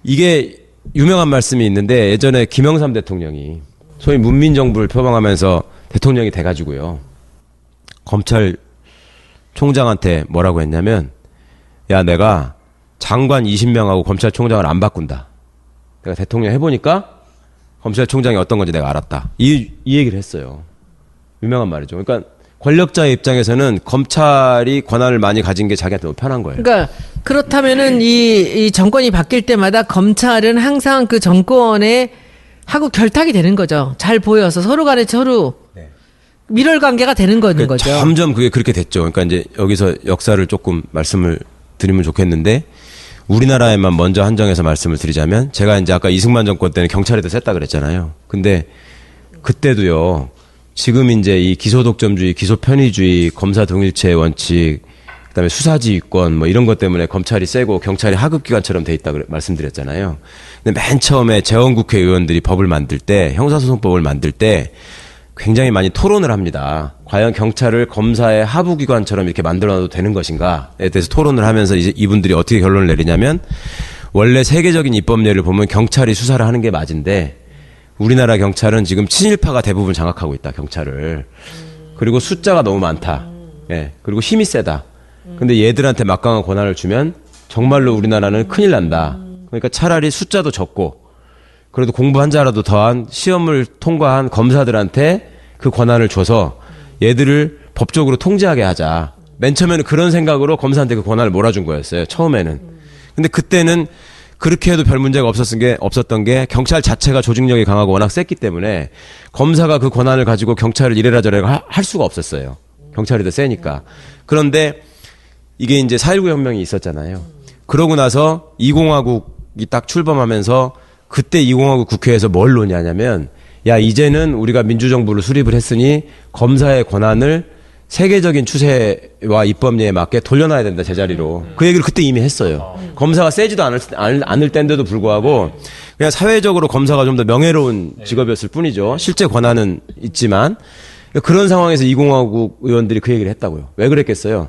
S2: 이게 유명한 말씀이 있는데 예전에 김영삼 대통령이 소위 문민정부를 표방하면서 대통령이 돼가지고요. 검찰 총장한테 뭐라고 했냐면 야 내가 장관 20명하고 검찰총장을 안 바꾼다. 내가 대통령 해보니까 검찰총장이 어떤 건지 내가 알았다. 이 얘기를 했어요. 유명한 말이죠. 그러니까 권력자의 입장에서는 검찰이 권한을 많이 가진 게 자기한테 너무 편한 거예요.
S1: 그러니까 그렇다면은 이 정권이 바뀔 때마다 검찰은 항상 그 정권에 하고 결탁이 되는 거죠. 잘 보여서 서로 간에 서로 밀월 관계가 되는 거는 거죠.
S2: 점점 그게 그렇게 됐죠. 그러니까 이제 여기서 역사를 조금 말씀을 드리면 좋겠는데 우리나라에만 먼저 한정해서 말씀을 드리자면 제가 이제 아까 이승만 정권 때는 경찰에도 셌다 그랬잖아요. 근데 그때도요. 지금 이제 이 기소독점주의, 기소편의주의, 검사 동일체의 원칙, 그다음에 수사지휘권 뭐 이런 것 때문에 검찰이 세고 경찰이 하급기관처럼 돼 있다 말씀드렸잖아요. 근데 맨 처음에 재원국회의원들이 법을 만들 때, 형사소송법을 만들 때 굉장히 많이 토론을 합니다. 과연 경찰을 검사의 하부기관처럼 이렇게 만들어놔도 되는 것인가에 대해서 토론을 하면서 이제 이분들이 어떻게 결론을 내리냐면 원래 세계적인 입법례를 보면 경찰이 수사를 하는 게 맞은데 우리나라 경찰은 지금 친일파가 대부분 장악하고 있다, 경찰을. 그리고 숫자가 너무 많다. 예. 그리고 힘이 세다. 근데 얘들한테 막강한 권한을 주면 정말로 우리나라는 큰일 난다. 그러니까 차라리 숫자도 적고 그래도 공부 한 자라도 더한 시험을 통과한 검사들한테 그 권한을 줘서 얘들을 법적으로 통제하게 하자. 맨 처음에는 그런 생각으로 검사한테 그 권한을 몰아준 거였어요. 처음에는. 근데 그때는 그렇게 해도 별 문제가 없었던 게 경찰 자체가 조직력이 강하고 워낙 셌기 때문에 검사가 그 권한을 가지고 경찰을 이래라 저래라 할 수가 없었어요. 경찰이 더 세니까. 그런데 이게 이제 4.19 혁명이 있었잖아요. 그러고 나서 2공화국이 딱 출범하면서 그때 2공화국 국회에서 뭘 논의하냐면 야, 이제는 우리가 민주정부를 수립을 했으니 검사의 권한을 세계적인 추세와 입법례에 맞게 돌려놔야 된다, 제자리로. 그 얘기를 그때 이미 했어요. 검사가 세지도 않을 때인데도 불구하고 그냥 사회적으로 검사가 좀 더 명예로운 직업이었을 뿐이죠. 실제 권한은 있지만. 그런 상황에서 2공화국 의원들이 그 얘기를 했다고요. 왜 그랬겠어요?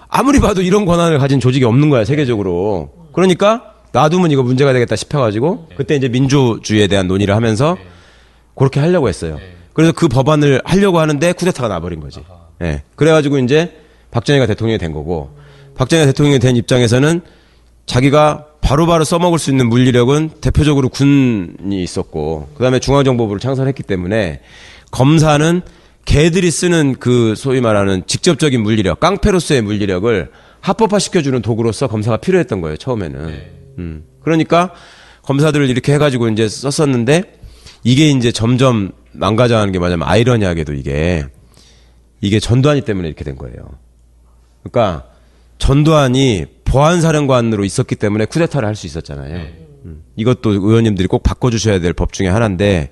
S2: 아무리 봐도 이런 권한을 가진 조직이 없는 거야, 세계적으로. 그러니까 놔두면 이거 문제가 되겠다 싶어가지고 그때 이제 민주주의에 대한 논의를 하면서 그렇게 하려고 했어요. 그래서 그 법안을 하려고 하는데 쿠데타가 나버린 거지. 예. 그래가지고 이제 박정희가 대통령이 된 거고, 박정희가 대통령이 된 입장에서는 자기가 바로바로 써먹을 수 있는 물리력은 대표적으로 군이 있었고, 그 다음에 중앙정보부를 창설했기 때문에 검사는 걔들이 쓰는 그 소위 말하는 직접적인 물리력, 깡패로서의 물리력을 합법화시켜주는 도구로서 검사가 필요했던 거예요, 처음에는. 그러니까 검사들을 이렇게 해가지고 이제 썼었는데, 이게 이제 점점 망가져가는 게 뭐냐면 아이러니하게도 이게 전두환이 때문에 이렇게 된 거예요. 그러니까 전두환이 보안사령관으로 있었기 때문에 쿠데타를 할 수 있었잖아요. 이것도 의원님들이 꼭 바꿔주셔야 될 법 중에 하나인데,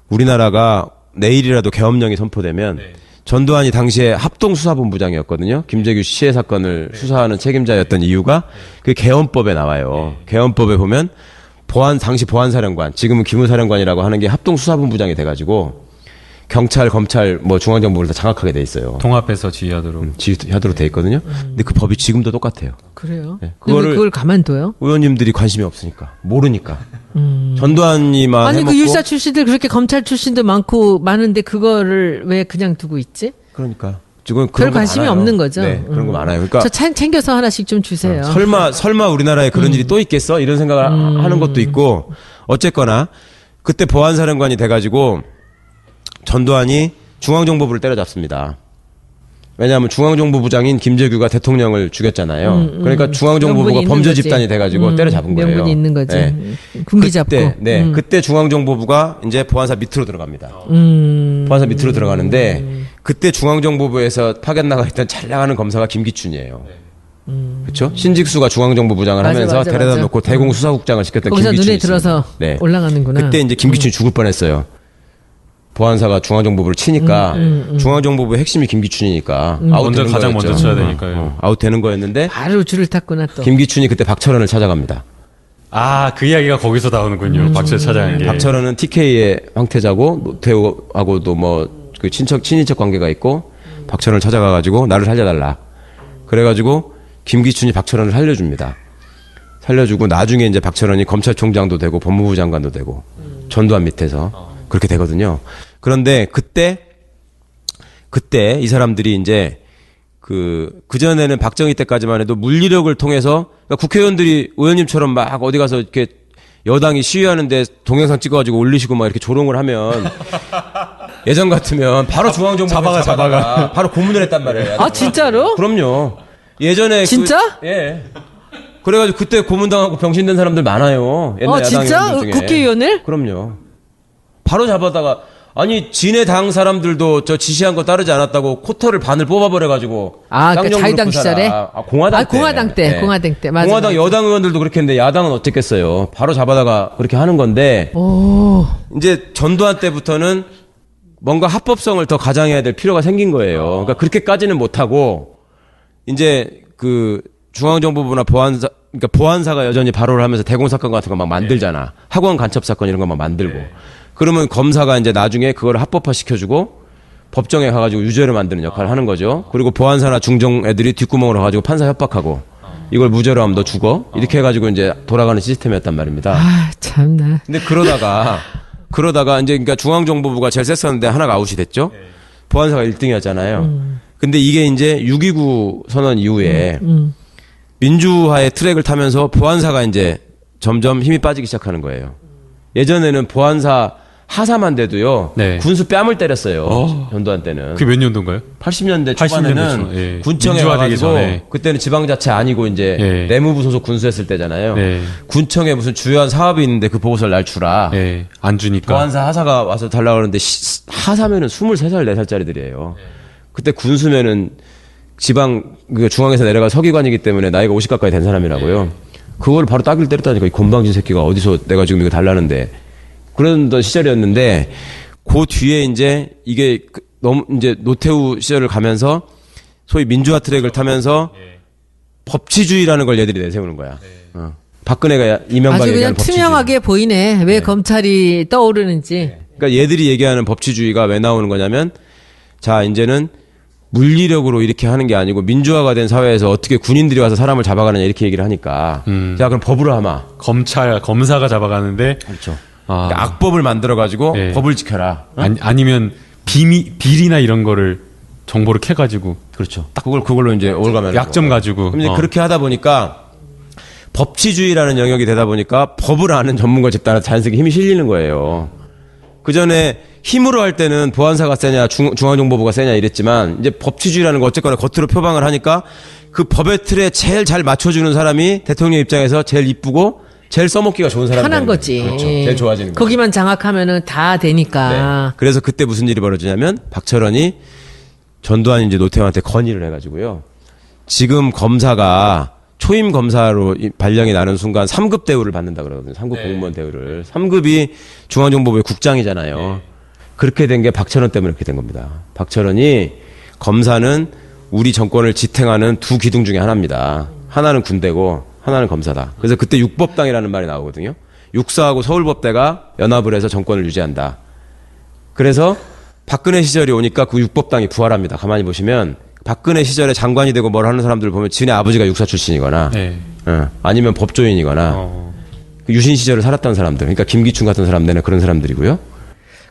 S2: 우리나라가 내일이라도 계엄령이 선포되면 전두환이 당시에 합동수사본부장이었거든요. 김재규 시해 사건을 수사하는 책임자였던 이유가 그 계엄법에 나와요. 계엄법에 보면 당시 보안사령관, 지금은 기무사령관이라고 하는 게 합동수사본부장이 돼가지고 경찰, 검찰, 뭐 중앙정보를 다 장악하게 돼 있어요.
S3: 통합해서 지휘하도록.
S2: 지휘하도록 돼 있거든요. 근데 그 법이 지금도 똑같아요.
S1: 그래요?
S2: 네,
S1: 그걸 가만둬요?
S2: 의원님들이 관심이 없으니까, 모르니까. 전두환이만
S1: 아니
S2: 해먹고.
S1: 그 율사 출신들 그렇게 검찰 출신도 많은데 그거를 왜 그냥 두고 있지?
S2: 그러니까 지금
S1: 별
S2: 그런 거
S1: 관심이
S2: 많아요.
S1: 없는 거죠.
S2: 네, 그런 거 많아요. 그러니까
S1: 저 챙겨서 하나씩 좀 주세요.
S2: 설마 우리나라에 그런 일이 또 있겠어? 이런 생각을 하는 것도 있고, 어쨌거나 그때 보안사령관이 돼가지고 전두환이 중앙정보부를 때려잡습니다. 왜냐하면 중앙정보부장인 김재규가 대통령을 죽였잖아요. 그러니까 중앙정보부가 범죄 집단이 돼가지고 때려잡은 거예요.
S1: 명분이 있는 거지.
S2: 네.
S1: 군기 잡고.
S2: 그때 중앙정보부가 이제 보안사 밑으로 들어갑니다. 보안사 밑으로 들어가는데 그때 중앙정보부에서 파견 나가 있던 잘 나가는 검사가 김기춘이에요. 그렇죠? 신직수가 중앙정보부장을 하면서 데려다 놓고 대공수사국장을 시켰던
S1: 거기서
S2: 김기춘이
S1: 눈에 들어서 올라가는구나.
S2: 그때 이제 김기춘이 죽을 뻔했어요. 보안사가 중앙정보부를 치니까 중앙정보부의 핵심이 김기춘이니까
S3: 가장 먼저 쳐야 되니까요.
S2: 아웃되는 거였는데
S1: 바로 줄을 탔구나 또.
S2: 김기춘이 그때 박철원을 찾아갑니다.
S3: 아, 그 이야기가 거기서 나오는군요. 박철 찾아간 게.
S2: 박철원은 TK의 황태자고 노태우하고도 뭐 그 친인척 관계가 있고 박철원을 찾아가가지고 나를 살려달라. 그래가지고 김기춘이 박철원을 살려줍니다. 살려주고 나중에 이제 박철원이 검찰총장도 되고 법무부 장관도 되고 전두환 밑에서 그렇게 되거든요. 그런데 그때 이 사람들이 이제 그전에는 박정희 때까지만 해도 물리력을 통해서, 그러니까 국회의원들이 의원님처럼 막 어디 가서 이렇게 여당이 시위하는데 동영상 찍어가지고 올리시고 막 이렇게 조롱을 하면 예전 같으면 바로 중앙정보부에 잡아가 바로 고문을 했단 말이에요.
S1: 아 진짜로?
S2: 그럼요. 예전에
S1: 진짜?
S2: 예. 그래가지고 그때 고문당하고 병신된 사람들 많아요. 옛날 야당
S1: 진짜?
S2: 의원들 중에.
S1: 국회의원을?
S2: 그럼요. 바로 잡아다가, 아니 진해 당 사람들도 저 지시한 거 따르지 않았다고 코터를 반을 뽑아버려가지고.
S1: 그 자유당 시절에?
S2: 공화당 때.
S1: 공화당 때.
S2: 네.
S1: 공화당 때. 맞아,
S2: 공화당
S1: 맞아.
S2: 여당 의원들도 그렇게 했는데 야당은 어쨌겠어요. 바로 잡아다가 그렇게 하는 건데.
S1: 오.
S2: 이제 전두환 때부터는 뭔가 합법성을 더 가장해야 될 필요가 생긴 거예요. 그러니까 그렇게까지는 못하고 이제 그 중앙정보부나 그러니까 보안사가 여전히 발호를 하면서 대공사건 같은 거 막 만들잖아. 학원 간첩 사건 이런 거 막 만들고. 그러면 검사가 이제 나중에 그걸 합법화 시켜주고 법정에 가가지고 유죄를 만드는 역할을 하는 거죠. 그리고 보안사나 중정 애들이 뒷구멍으로 가가지고 판사 협박하고 이걸 무죄로 하면 너 죽어. 이렇게 해가지고 이제 돌아가는 시스템이었단 말입니다.
S1: 아, 참나.
S2: 근데 그러다가 이제 그러니까 중앙정보부가 제일 셌었는데 하나가 아웃이 됐죠. 보안사가 1등이었잖아요. 근데 이게 이제 6.29 선언 이후에 민주화의 트랙을 타면서 보안사가 이제 점점 힘이 빠지기 시작하는 거예요. 예전에는 보안사 하사만 돼도요.
S3: 네.
S2: 군수 뺨을 때렸어요. 전두환 때는.
S3: 그게 몇 년도인가요?
S2: 80년대
S3: 80년대
S2: 초반에는
S3: 초, 예.
S2: 군청에
S3: 민주화되기
S2: 와가지고
S3: 전에.
S2: 그때는 지방자치 아니고 이제
S3: 예.
S2: 내무부 소속 군수했을 때잖아요.
S3: 네.
S2: 군청에 무슨 주요한 사업이 있는데 그 보고서를 날 주라.
S3: 예. 안 주니까.
S2: 보안사 하사가 와서 달라고 그러는데 하사면은 23살, 4살짜리들이에요. 그때 군수면은 지방 중앙에서 내려가 서기관이기 때문에 나이가 50 가까이 된 사람이라고요. 그걸 바로 따귀를 때렸다니까 이 곤방진 새끼가 어디서 내가 지금 이거 달라는데 그런 시절이었는데 그 뒤에 이제 이게 너무 이제 노태우 시절을 가면서 소위 민주화 트랙을 타면서 법치주의라는 걸 얘들이 내세우는 거야. 박근혜가 이명박에
S1: 아주 그냥
S2: 얘기하는 법치주의.
S1: 투명하게 보이네. 왜 검찰이 떠오르는지.
S2: 그러니까 얘들이 얘기하는 법치주의가 왜 나오는 거냐면 자 이제는 물리력으로 이렇게 하는 게 아니고 민주화가 된 사회에서 어떻게 군인들이 와서 사람을 잡아가느냐 이렇게 얘기를 하니까 자 그럼 법으로 하마.
S3: 검사가 잡아가는데.
S2: 그렇죠.
S3: 아.
S2: 그러니까 악법을 만들어가지고
S3: 네.
S2: 법을 지켜라.
S3: 아니면 비리나 이런 거를 정보를 캐가지고.
S2: 그렇죠. 딱 그걸로 이제 올가면
S3: 약점 가지고.
S2: 그럼 이제 그렇게 하다 보니까 법치주의라는 영역이 되다 보니까 법을 아는 전문가 집단한테 자연스럽게 힘이 실리는 거예요. 그 전에 힘으로 할 때는 보안사가 세냐 중앙정보부가 세냐 이랬지만 이제 법치주의라는 거 어쨌거나 겉으로 표방을 하니까 그 법의 틀에 제일 잘 맞춰주는 사람이 대통령 입장에서 제일 이쁘고 제일 써먹기가 좋은 사람이
S1: 편한
S2: 되는
S1: 거지.
S2: 거예요. 그렇죠. 제일 좋아지는 거예요.
S1: 거기만 장악하면은 다 되니까.
S2: 네. 그래서 그때 무슨 일이 벌어지냐면 박철원이 전두환 이제 노태우한테 건의를 해가지고요. 지금 검사가 초임 검사로 발령이 나는 순간 3급 대우를 받는다 그러거든요. 3급 공무원 대우를. 3급이 중앙정보부의 국장이잖아요. 그렇게 된 게 박철원 때문에 그렇게 된 겁니다. 박철원이 검사는 우리 정권을 지탱하는 두 기둥 중에 하나입니다. 하나는 군대고 하나는 검사다. 그래서 그때 육법당이라는 말이 나오거든요. 육사하고 서울법대가 연합을 해서 정권을 유지한다. 그래서 박근혜 시절이 오니까 그 육법당이 부활합니다. 가만히 보시면 박근혜 시절에 장관이 되고 뭘 하는 사람들 보면 지네 아버지가 육사 출신이거나 아니면 법조인이거나 유신 시절을 살았던 사람들. 그러니까 김기춘 같은 사람들은 그런 사람들이고요.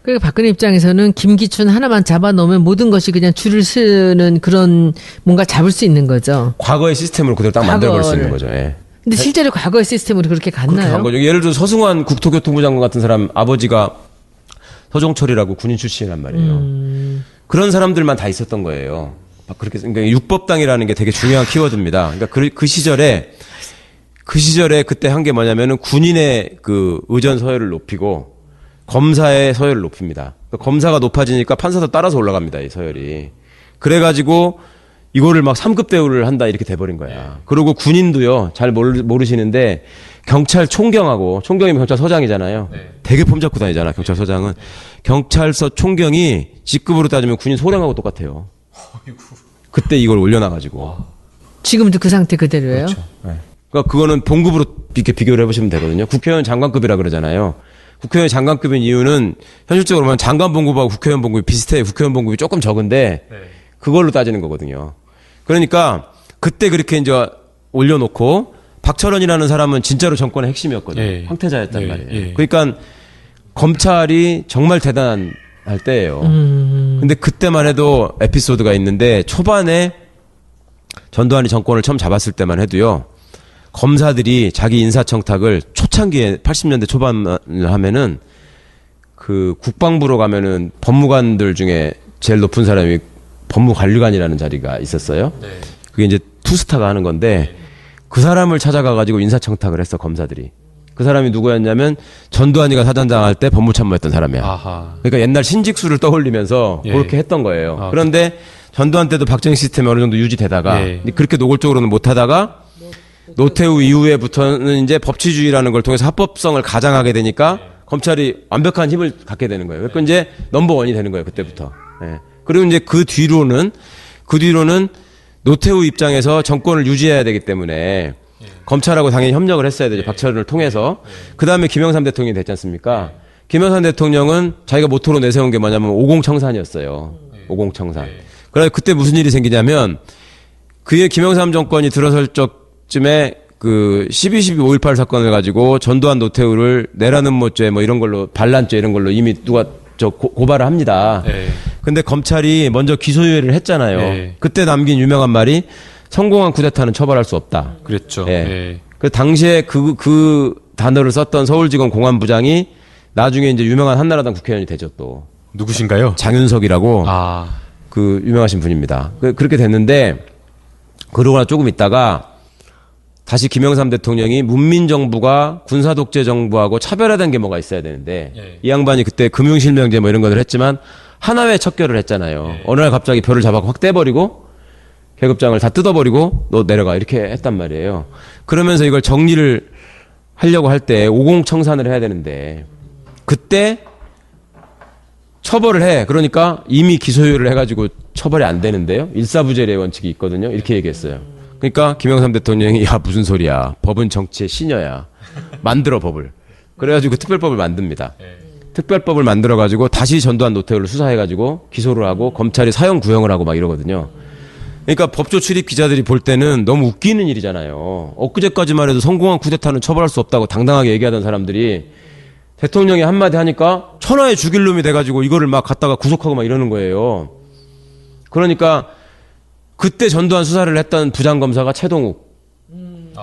S1: 그러니까 박근혜 입장에서는 김기춘 하나만 잡아놓으면 모든 것이 그냥 줄을 서는 그런 뭔가 잡을 수 있는 거죠.
S2: 과거의 시스템으로 그대로 딱 만들어버릴 수 있는 거죠. 예.
S1: 근데 실제로 과거의 시스템으로 그렇게
S2: 그렇게
S1: 갔나요?
S2: 간 거죠. 예를 들어 서승환 국토교통부 장관 같은 사람 아버지가 서종철이라고 군인 출신이란 말이에요. 그런 사람들만 다 있었던 거예요. 그렇게 그러니까 육법당이라는 게 되게 중요한 키워드입니다. 그러니까 그 시절에 그때 한 게 뭐냐면은 군인의 그 의전 서열을 높이고 검사의 서열을 높입니다. 그러니까 검사가 높아지니까 판사도 따라서 올라갑니다. 이 서열이. 그래가지고 이거를 막 3급 대우를 한다 이렇게 돼버린 거야. 그리고 군인도요. 잘 모르시는데 경찰 총경하고 총경이면 경찰서장이잖아요. 되게 폼 잡고 다니잖아. 경찰서장은. 경찰서 총경이 직급으로 따지면 군인 소령하고 똑같아요. 그때 이걸 올려놔가지고.
S1: 지금도 그 상태 그대로예요?
S2: 그렇죠. 그러니까 그거는 봉급으로 이렇게 비교를 해보시면 되거든요. 국회의원 장관급이라 그러잖아요. 국회의원 장관급인 이유는 현실적으로 보면 장관 봉급하고 국회의원 봉급이 비슷해요. 국회의원 봉급이 조금 적은데 그걸로 따지는 거거든요. 그러니까 그때 그렇게 이제 올려놓고 박철원이라는 사람은 진짜로 정권의 핵심이었거든요. 황태자였단 말이에요. 그러니까 검찰이 정말 대단할 때예요. 근데 그때만 해도 에피소드가 있는데 초반에 전두환이 정권을 처음 잡았을 때만 해도요. 검사들이 자기 인사청탁을 초창기에 80년대 초반을 하면은 그 국방부로 가면은 법무관들 중에 제일 높은 사람이 법무관리관이라는 자리가 있었어요. 그게 이제 투스타가 하는 건데 그 사람을 찾아가가지고 인사청탁을 했어 검사들이. 그 사람이 누구였냐면 전두환이가 사단장 할 때 법무참모했던 사람이야.
S3: 아하.
S2: 그러니까 옛날 신직수를 떠올리면서 그렇게 했던 거예요. 그런데 전두환 때도 박정희 시스템이 어느 정도 유지되다가 그렇게 노골적으로는 못하다가 노태우 이후에부터는 이제 법치주의라는 걸 통해서 합법성을 가장하게 되니까 검찰이 완벽한 힘을 갖게 되는 거예요. 그러니까 이제 넘버원이 되는 거예요. 그때부터. 그리고 이제 그 뒤로는 노태우 입장에서 정권을 유지해야 되기 때문에 검찰하고 당연히 협력을 했어야 되죠. 박철원을 통해서. 그 다음에 김영삼 대통령이 됐지 않습니까? 김영삼 대통령은 자기가 모토로 내세운 게 뭐냐면 오공청산이었어요. 오공청산. 그래서 그때 무슨 일이 생기냐면 그의 김영삼 정권이 들어설 적 쯤에 그 12.12.5.18 사건을 가지고 전두환 노태우를 내라는 모죄 뭐 이런 걸로 반란죄 이런 걸로 이미 누가 고발을 합니다.
S3: 네.
S2: 근데 검찰이 먼저 기소유예를 했잖아요.
S3: 네.
S2: 그때 남긴 유명한 말이 성공한 쿠데타는 처벌할 수 없다.
S3: 그랬죠.
S2: 예.
S3: 네.
S2: 그 당시에 그 단어를 썼던 서울지검 공안부장이 나중에 이제 유명한 한나라당 국회의원이 되죠 또.
S3: 누구신가요?
S2: 장윤석이라고
S3: 아,
S2: 그 유명하신 분입니다. 그렇게 됐는데 그러고 조금 있다가 다시 김영삼 대통령이 문민정부가 군사독재정부하고 차별화된 게 뭐가 있어야 되는데
S3: 예.
S2: 이 양반이 그때 금융실명제 뭐 이런 것들 했지만 하나회 척결을 했잖아요.
S3: 예.
S2: 어느 날 갑자기 별을 잡아서 확 떼버리고 계급장을 다 뜯어버리고 너 내려가 이렇게 했단 말이에요. 그러면서 이걸 정리를 하려고 할 때 50 청산을 해야 되는데 그때 처벌을 해. 그러니까 이미 기소유예를 해가지고 처벌이 안 되는데요. 일사부재리의 원칙이 있거든요. 이렇게 얘기했어요. 그러니까 김영삼 대통령이 야 무슨 소리야. 법은 정치의 시녀야. 만들어 법을. 그래가지고 특별법을 만듭니다. 특별법을 만들어가지고 다시 전두환 노태우를 수사해가지고 기소를 하고 검찰이 사형 구형을 하고 막 이러거든요. 그러니까 법조 출입 기자들이 볼 때는 너무 웃기는 일이잖아요. 엊그제까지만 해도 성공한 쿠데타는 처벌할 수 없다고 당당하게 얘기하던 사람들이 대통령이 한마디 하니까 천하의 죽일 놈이 돼가지고 이거를 막 갖다가 구속하고 막 이러는 거예요. 그러니까 그때 전두환 수사를 했던 부장검사가 최동욱.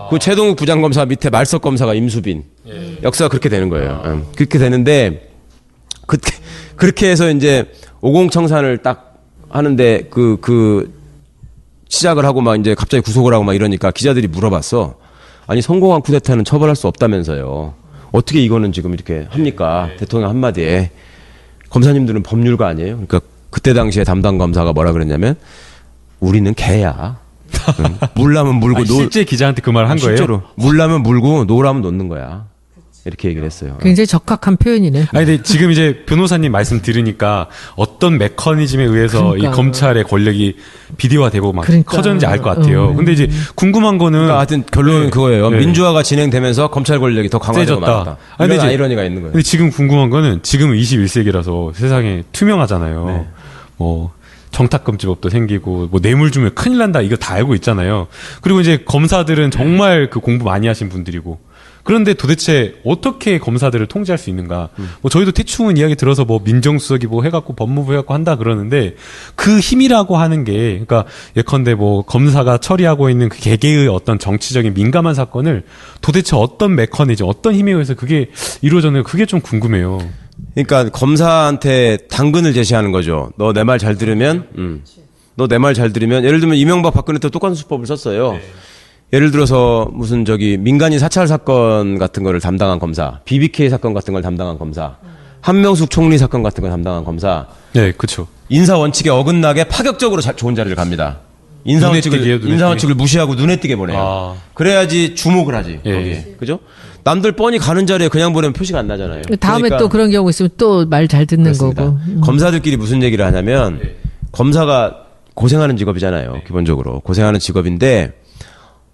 S2: 그 최동욱 부장검사 밑에 말석 검사가 임수빈. 역사가 그렇게 되는 거예요. 그렇게 되는데 그렇게 해서 이제 50 청산을 딱 하는데 시작을 하고 막 이제 갑자기 구속을 하고 막 이러니까 기자들이 물어봤어. 아니 성공한 쿠데타는 처벌할 수 없다면서요. 어떻게 이거는 지금 이렇게 합니까? 대통령 한마디에. 검사님들은 법률가 아니에요? 그러니까 그때 당시에 담당 검사가 뭐라 그랬냐면 우리는 개야. 응. 물라면 물고
S3: 실제 기자한테 그 말을 한 거예요?
S2: 실제로 물라면 물고 노라면 놓는 거야. 이렇게 얘기를 했어요.
S1: 굉장히 적합한 표현이네.
S3: 아니, 근데 지금 이제 변호사님 말씀 들으니까 어떤 메커니즘에 의해서
S1: 그러니까.
S3: 이 검찰의 권력이 비디오화되고 막
S1: 그러니까.
S3: 커졌는지 알 것 같아요. 근데 이제 궁금한 거는
S2: 그러니까 하여튼 결론은 그거예요.
S3: 네.
S2: 민주화가 진행되면서 검찰 권력이 더 강화되고
S3: 세졌다.
S2: 말았다.
S3: 아니, 근데
S2: 이런
S3: 이제-
S2: 아이러니가 있는 거예요.
S3: 근데 지금 궁금한 거는 지금은 21세기라서 세상에 투명하잖아요.
S2: 네.
S3: 뭐 정탁금지법도 생기고 뭐 뇌물 주면 큰일 난다 이거 다 알고 있잖아요. 그리고 이제 검사들은 정말 그 공부 많이 하신 분들이고 그런데 도대체 어떻게 검사들을 통제할 수 있는가? 뭐 저희도 대충은 이야기 들어서 뭐 민정수석이 뭐 해갖고 법무부 해갖고 한다 그러는데 그 힘이라고 하는 게 그러니까 예컨대 뭐 검사가 처리하고 있는 그 개개의 어떤 정치적인 민감한 사건을 도대체 어떤 메커니즘, 어떤 힘에 의해서 그게 이루어졌는가 그게 좀 궁금해요.
S2: 그러니까 검사한테 당근을 제시하는 거죠. 너 내 말 잘 들으면, 너 내 말 잘 들으면, 예를 들면 이명박 박근혜 때 똑같은 수법을 썼어요. 예를 들어서 무슨 민간인 사찰 사건 같은 거를 담당한 검사, BBK 사건 같은 걸 담당한 검사, 한명숙 총리 사건 같은 걸 담당한 검사,
S3: 네, 그렇죠.
S2: 인사 원칙에 어긋나게 파격적으로 좋은 자리를 갑니다. 인사
S3: 눈에 띄게요, 눈에
S2: 인사
S3: 띄게.
S2: 원칙을 무시하고 눈에 띄게 보내요.
S3: 아.
S2: 그래야지 주목을 하지.
S3: 예,
S2: 거기에. 그죠? 남들 뻔히 가는 자리에 그냥 보내면 표시가 안 나잖아요.
S1: 다음에
S2: 그러니까
S1: 또 그런 경우 있으면 또 말 잘 듣는
S2: 그렇습니다.
S1: 거고.
S2: 검사들끼리 무슨 얘기를 하냐면 검사가 고생하는 직업이잖아요. 기본적으로 고생하는 직업인데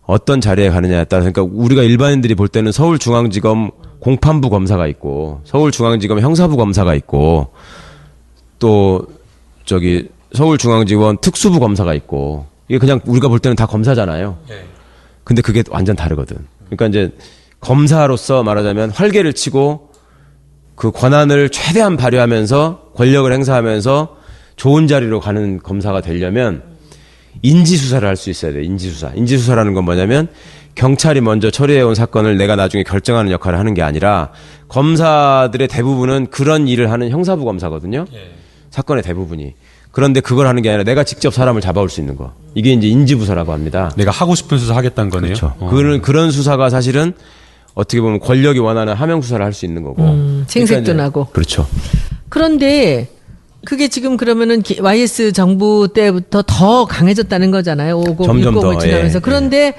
S2: 어떤 자리에 가느냐에 따라서 그러니까 우리가 일반인들이 볼 때는 서울중앙지검 공판부 검사가 있고 서울중앙지검 형사부 검사가 있고 또 서울중앙지검 특수부 검사가 있고 이게 그냥 우리가 볼 때는 다 검사잖아요. 근데 그게 완전 다르거든. 그러니까 이제 검사로서 말하자면 활개를 치고 그 권한을 최대한 발휘하면서 권력을 행사하면서 좋은 자리로 가는 검사가 되려면 인지수사를 할 수 있어야 돼요. 인지수사. 인지수사라는 건 뭐냐면 경찰이 먼저 처리해온 사건을 내가 나중에 결정하는 역할을 하는 게 아니라 검사들의 대부분은 그런 일을 하는 형사부 검사거든요. 사건의 대부분이. 그런데 그걸 하는 게 아니라 내가 직접 사람을 잡아올 수 있는 거. 이게 이제 인지부서라고 합니다.
S3: 내가 하고 싶은 수사 하겠다는 거네요.
S2: 그렇죠. 그런 수사가 사실은 어떻게 보면 권력이 원하는 하명 수사를 할 수 있는 거고.
S1: 생색도
S2: 그러니까 이제-
S1: 나고.
S2: 그렇죠.
S1: 그런데 그게 지금 그러면은 YS 정부 때부터 더 강해졌다는 거잖아요. 50,
S2: 점점
S1: 60을
S2: 더,
S1: 지나면서.
S2: 예,
S1: 그런데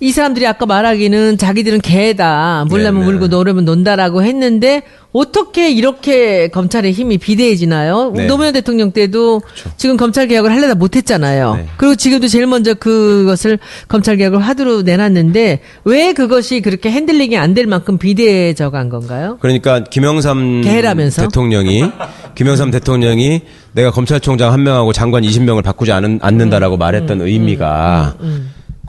S1: 이 사람들이 아까 말하기는 자기들은 개다. 물라면
S2: 네, 네.
S1: 물고 노려면 논다라고 했는데 어떻게 이렇게 검찰의 힘이 비대해지나요?
S2: 네.
S1: 노무현 대통령 때도 지금 검찰 개혁을 하려다 못했잖아요.
S2: 네.
S1: 그리고 지금도 제일 먼저 그것을 검찰 개혁을 화두로 내놨는데 왜 그것이 그렇게 핸들링이 안 될 만큼 비대해져 간 건가요?
S2: 그러니까 김영삼
S1: 개라면서?
S2: 대통령이 내가 검찰총장 한 명하고 장관 20명을 바꾸지 않는다라고 말했던 의미가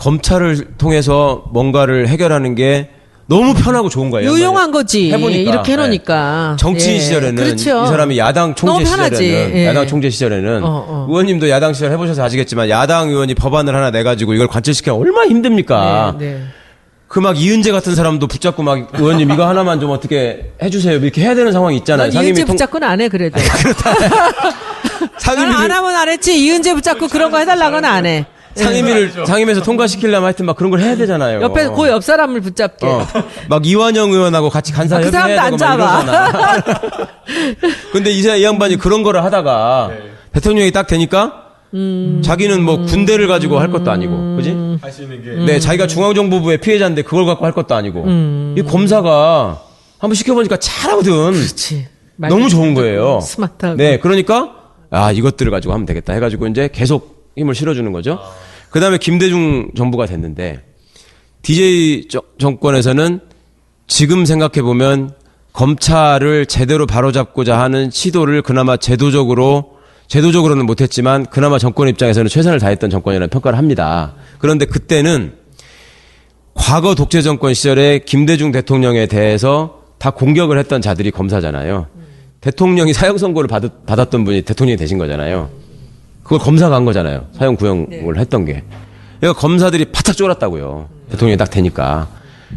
S2: 검찰을 통해서 뭔가를 해결하는 게 너무 편하고 좋은 거예요.
S1: 유용한 거지.
S2: 해보니까.
S1: 이렇게 해놓으니까.
S2: 정치인
S1: 예.
S2: 시절에는
S1: 그렇죠.
S2: 이 사람이 야당 총재
S1: 너무 편하지.
S2: 시절에는
S1: 예.
S2: 야당 총재 시절에는 의원님도 야당 시절 해보셔서 아시겠지만 야당 의원이 법안을 하나 내가지고 이걸 관철시키기 얼마나 힘듭니까?
S1: 네, 네.
S2: 그 막 이은재 같은 사람도 붙잡고 막 의원님 이거 하나만 좀 어떻게 해주세요 이렇게 해야 되는 상황이 있잖아요.
S1: 이은재 붙잡고는 안 해 그래도.
S2: 상임위
S1: 안 하면 안 했지. 이은재 붙잡고 그런 거 해달라고는 안 해.
S2: 상임위에서 통과시키려면 하여튼 막 그런 걸 해야 되잖아요.
S1: 옆에 그 옆 사람을 붙잡게.
S2: 막 이완영 의원하고 같이 간사
S1: 그
S2: 협의해야
S1: 사람도
S2: 되고
S1: 안
S2: 막
S1: 잡아.
S2: 이러잖아. 근데 이 양반이 그런 거를 하다가 대통령이 딱 되니까 자기는 뭐 군대를 가지고 할 것도 아니고, 그지?
S3: 할 수 있는 게
S2: 네, 자기가 중앙정보부의 피해자인데 그걸 갖고 할 것도 아니고. 이 검사가 한번 시켜보니까 잘하거든.
S1: 그렇지.
S2: 너무 좋은 거예요.
S1: 스마트하고.
S2: 네, 그러니까 이것들을 가지고 하면 되겠다 해가지고 이제 계속 힘을 실어주는 거죠. 그 다음에 김대중 정부가 됐는데 DJ 정권에서는 지금 생각해 보면 검찰을 제대로 바로잡고자 하는 시도를 그나마 제도적으로는 못했지만 그나마 정권 입장에서는 최선을 다했던 정권이라는 평가를 합니다. 그런데 그때는 과거 독재 정권 시절에 김대중 대통령에 대해서 다 공격을 했던 자들이 검사잖아요. 대통령이 사형 선고를 받았던 분이 대통령이 되신 거잖아요. 그걸 검사가 한 거잖아요. 사형 구형을 했던 게. 그러니까 검사들이 바짝 쫄았다고요. 대통령이 딱 되니까.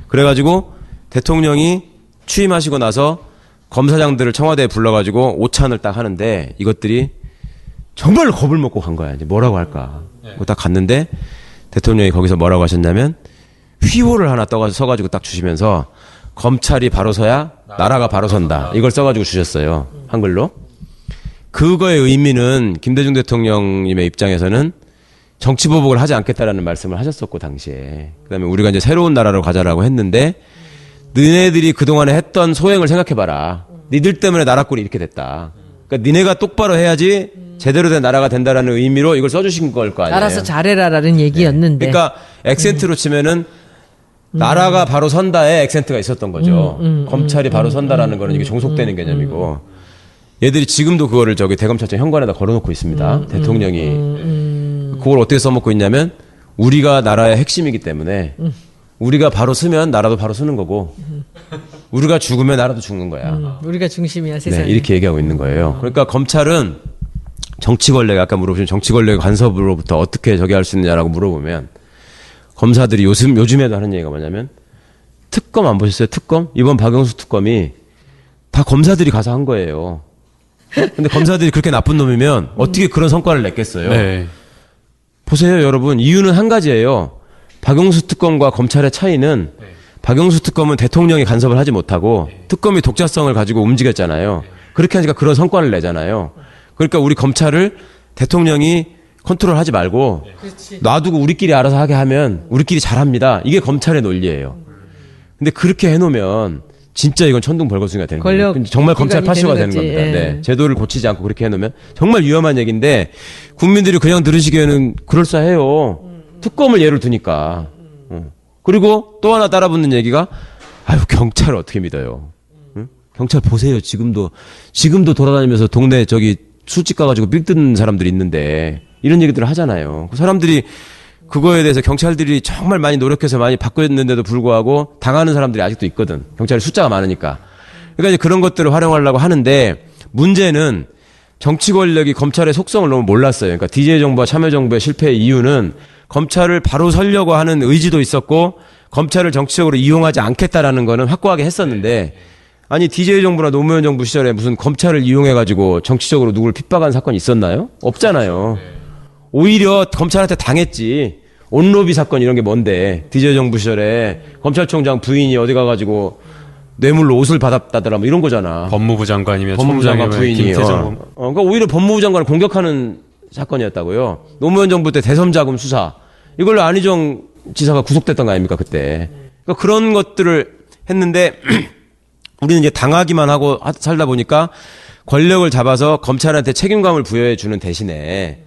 S2: 그래가지고 대통령이 취임하시고 나서 검사장들을 청와대에 불러가지고 오찬을 딱 하는데 이것들이 정말로 겁을 먹고 간 거야. 이제 뭐라고 할까. 딱 갔는데 대통령이 거기서 뭐라고 하셨냐면 휘호를 하나 써가지고 딱 주시면서 검찰이 바로 서야 나라가 바로 선다. 이걸 써가지고 주셨어요. 한글로. 그거의 의미는 김대중 대통령님의 입장에서는 정치보복을 하지 않겠다라는 말씀을 하셨었고 당시에. 그다음에 우리가 이제 새로운 나라로 가자라고 했는데 너네들이 그동안에 했던 소행을 생각해봐라. 니들 때문에 나라 꼴이 이렇게 됐다. 그러니까 니네가 똑바로 해야지 제대로 된 나라가 된다라는 의미로 이걸 써주신 걸 거 아니에요.
S1: 알아서 잘해라라는 얘기였는데.
S2: 그러니까 액센트로 치면은 나라가 바로 선다에 액센트가 있었던 거죠. 검찰이 바로 선다라는 거는 이게 종속되는 개념이고. 얘들이 지금도 그거를 대검찰청 현관에다 걸어놓고 있습니다. 대통령이. 그걸 어떻게 써먹고 있냐면 우리가 나라의 핵심이기 때문에 우리가 바로 쓰면 나라도 바로 쓰는 거고 우리가 죽으면 나라도 죽는 거야.
S1: 우리가 중심이야 세상에.
S2: 네, 이렇게 얘기하고 있는 거예요. 그러니까 검찰은 정치 권력, 아까 물어보신 정치 권력의 간섭으로부터 어떻게 할 수 있느냐라고 물어보면 검사들이 요즘에도 하는 얘기가 뭐냐면 특검 안 보셨어요? 특검? 이번 박영수 특검이 다 검사들이 가서 한 거예요. 근데 검사들이 그렇게 나쁜 놈이면 어떻게 그런 성과를 냈겠어요?
S3: 네.
S2: 보세요, 여러분. 이유는 한 가지예요. 박영수 특검과 검찰의 차이는 박영수 특검은 대통령이 간섭을 하지 못하고 특검이 독자성을 가지고 움직였잖아요. 그렇게 하니까 그런 성과를 내잖아요. 그러니까 우리 검찰을 대통령이 컨트롤하지 말고 놔두고 우리끼리 알아서 하게 하면 우리끼리 잘합니다. 이게 검찰의 논리예요. 근데 그렇게 해놓으면 진짜 이건 천둥벌거숭이가 되는 거예요. 정말 검찰 파쇼가 되는 겁니다.
S1: 예.
S2: 네. 제도를 고치지 않고 그렇게 해놓으면 정말 위험한 얘기인데 국민들이 그냥 들으시기에는 그럴싸해요. 특검을 예를 두니까. 그리고 또 하나 따라붙는 얘기가 경찰을 어떻게 믿어요? 응? 경찰 보세요. 지금도 돌아다니면서 동네 술집 가가지고 삑 뜯는 사람들이 있는데 이런 얘기들을 하잖아요. 그 사람들이 그거에 대해서 경찰들이 정말 많이 노력해서 많이 바꿨는데도 불구하고 당하는 사람들이 아직도 있거든. 경찰이 숫자가 많으니까. 그러니까 이제 그런 것들을 활용하려고 하는데 문제는 정치 권력이 검찰의 속성을 너무 몰랐어요. 그러니까 DJ 정부와 참여정부의 실패의 이유는 검찰을 바로 서려고 하는 의지도 있었고 검찰을 정치적으로 이용하지 않겠다라는 거는 확고하게 했었는데 아니 DJ 정부나 노무현 정부 시절에 무슨 검찰을 이용해가지고 정치적으로 누구를 핍박한 사건이 있었나요? 없잖아요. 오히려 검찰한테 당했지. 온로비 사건 이런 게 뭔데. DJ 정부 시절에 검찰총장 부인이 어디 가가지고 뇌물로 옷을 받았다더라 뭐 이런 거잖아.
S3: 법무부 장관이면
S2: 법무부 장관 부인이.
S3: 김태정.
S2: 그러니까 오히려 법무부 장관을 공격하는 사건이었다고요. 노무현 정부 때 대섬자금 수사. 이걸로 안희정 지사가 구속됐던 거 아닙니까 그때. 그러니까 그런 것들을 했는데 우리는 이제 당하기만 하고 살다 보니까 권력을 잡아서 검찰한테 책임감을 부여해 주는 대신에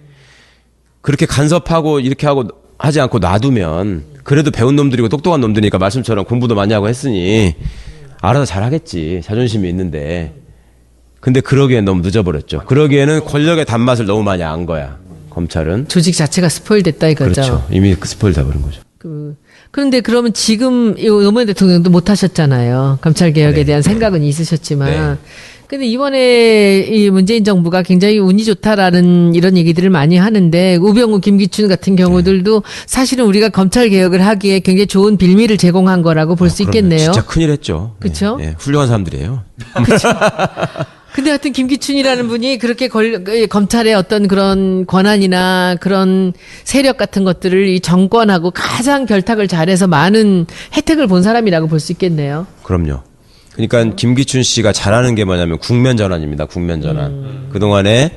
S2: 그렇게 간섭하고 이렇게 하고 하지 않고 놔두면 그래도 배운 놈들이고 똑똑한 놈들이니까 말씀처럼 공부도 많이 하고 했으니 알아서 잘하겠지. 자존심이 있는데. 근데 그러기엔 너무 늦어버렸죠. 그러기에는 권력의 단맛을 너무 많이 안 거야. 검찰은.
S1: 조직 자체가 스포일 됐다 이거죠.
S2: 그렇죠. 이미 스포일 돼버린 거죠.
S1: 그런데 그러면 지금 노무현 대통령도 못 하셨잖아요. 검찰 개혁에 대한 생각은 있으셨지만. 근데 이번에 이 문재인 정부가 굉장히 운이 좋다라는 이런 얘기들을 많이 하는데 우병우, 김기춘 같은 경우들도 사실은 우리가 검찰 개혁을 하기에 굉장히 좋은 빌미를 제공한 거라고 볼 수 있겠네요.
S2: 진짜 큰일 했죠.
S1: 그쵸?
S2: 네, 훌륭한 사람들이에요.
S1: 근데 하여튼 김기춘이라는 분이 그렇게 검찰의 어떤 그런 권한이나 그런 세력 같은 것들을 이 정권하고 가장 결탁을 잘해서 많은 혜택을 본 사람이라고 볼 수 있겠네요.
S2: 그럼요. 그러니까 김기춘 씨가 잘하는 게 뭐냐면 국면 전환입니다. 국면 전환. 그동안에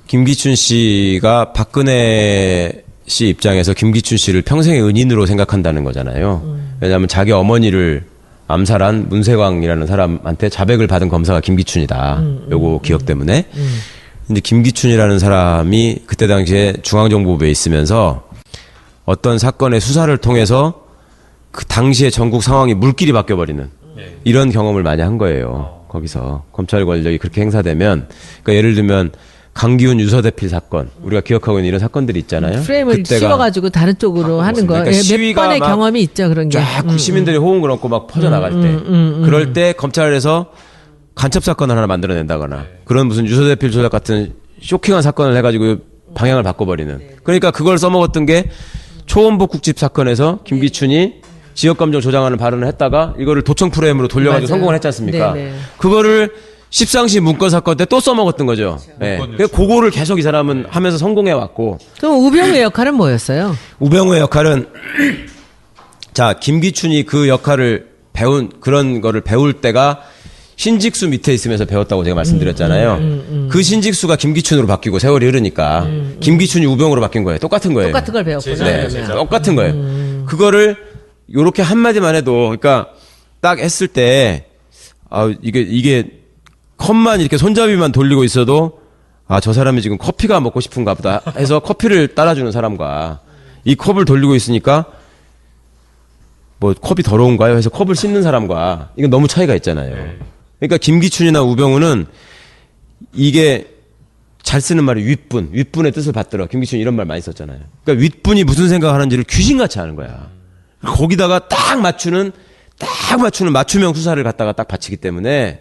S2: 김기춘 씨가 박근혜 씨 입장에서 김기춘 씨를 평생의 은인으로 생각한다는 거잖아요. 왜냐하면 자기 어머니를 암살한 문세광이라는 사람한테 자백을 받은 검사가 김기춘이다. 요거 기억 때문에. 근데 김기춘이라는 사람이 그때 당시에 중앙정보부에 있으면서 어떤 사건의 수사를 통해서 그 당시의 전국 상황이 물길이 바뀌어버리는 이런 경험을 많이 한 거예요. 거기서 검찰 권력이 그렇게 행사되면, 그러니까 예를 들면 강기훈 유서대필 사건, 우리가 기억하고 있는 이런 사건들이 있잖아요.
S1: 프레임을 씌워가지고 다른 쪽으로 하는 거.
S2: 그러니까
S1: 몇
S2: 시위가
S1: 번의
S2: 막
S1: 경험이 있죠, 그런 게.
S2: 쫙 시민들이 호응을 얻고 막 퍼져나갈 때, 그럴 때 검찰에서 간첩 사건을 하나 만들어낸다거나 그런 무슨 유서대필 조작 같은 쇼킹한 사건을 해가지고 방향을 바꿔버리는. 그러니까 그걸 써먹었던 게 초원복 국집 사건에서 김기춘이 지역감정 조장하는 발언을 했다가 이거를 도청 프레임으로 돌려가지고
S1: 맞아요.
S2: 성공을 했지 않습니까?
S1: 네네.
S2: 그거를 십상시 문건 사건 때 또 써먹었던 거죠. 네. 그거를 계속 이 사람은 하면서 성공해왔고.
S1: 그럼 우병우의 역할은 뭐였어요?
S2: 우병우의 역할은 자, 김기춘이 그 역할을 그런 거를 배울 때가 신직수 밑에 있으면서 배웠다고 제가 말씀드렸잖아요. 그 신직수가 김기춘으로 바뀌고 세월이 흐르니까 김기춘이 우병우로 바뀐 거예요. 똑같은 거예요.
S1: 똑같은 걸 배웠구나.
S2: 네,
S1: 그러면.
S2: 똑같은 거예요. 그거를 요렇게 한마디만 해도, 그러니까 딱 했을 때, 이게 컵만 이렇게 손잡이만 돌리고 있어도, 저 사람이 지금 커피가 먹고 싶은가 보다 해서 커피를 따라주는 사람과 이 컵을 돌리고 있으니까 뭐 컵이 더러운가요? 해서 컵을 씻는 사람과 이건 너무 차이가 있잖아요. 그러니까 김기춘이나 우병우는 이게 잘 쓰는 말이 윗분의 뜻을 받들어. 김기춘이 이런 말 많이 썼잖아요. 그러니까 윗분이 무슨 생각을 하는지를 귀신같이 아는 거야. 거기다가 딱 맞추는 맞춤형 수사를 갖다가 딱 바치기 때문에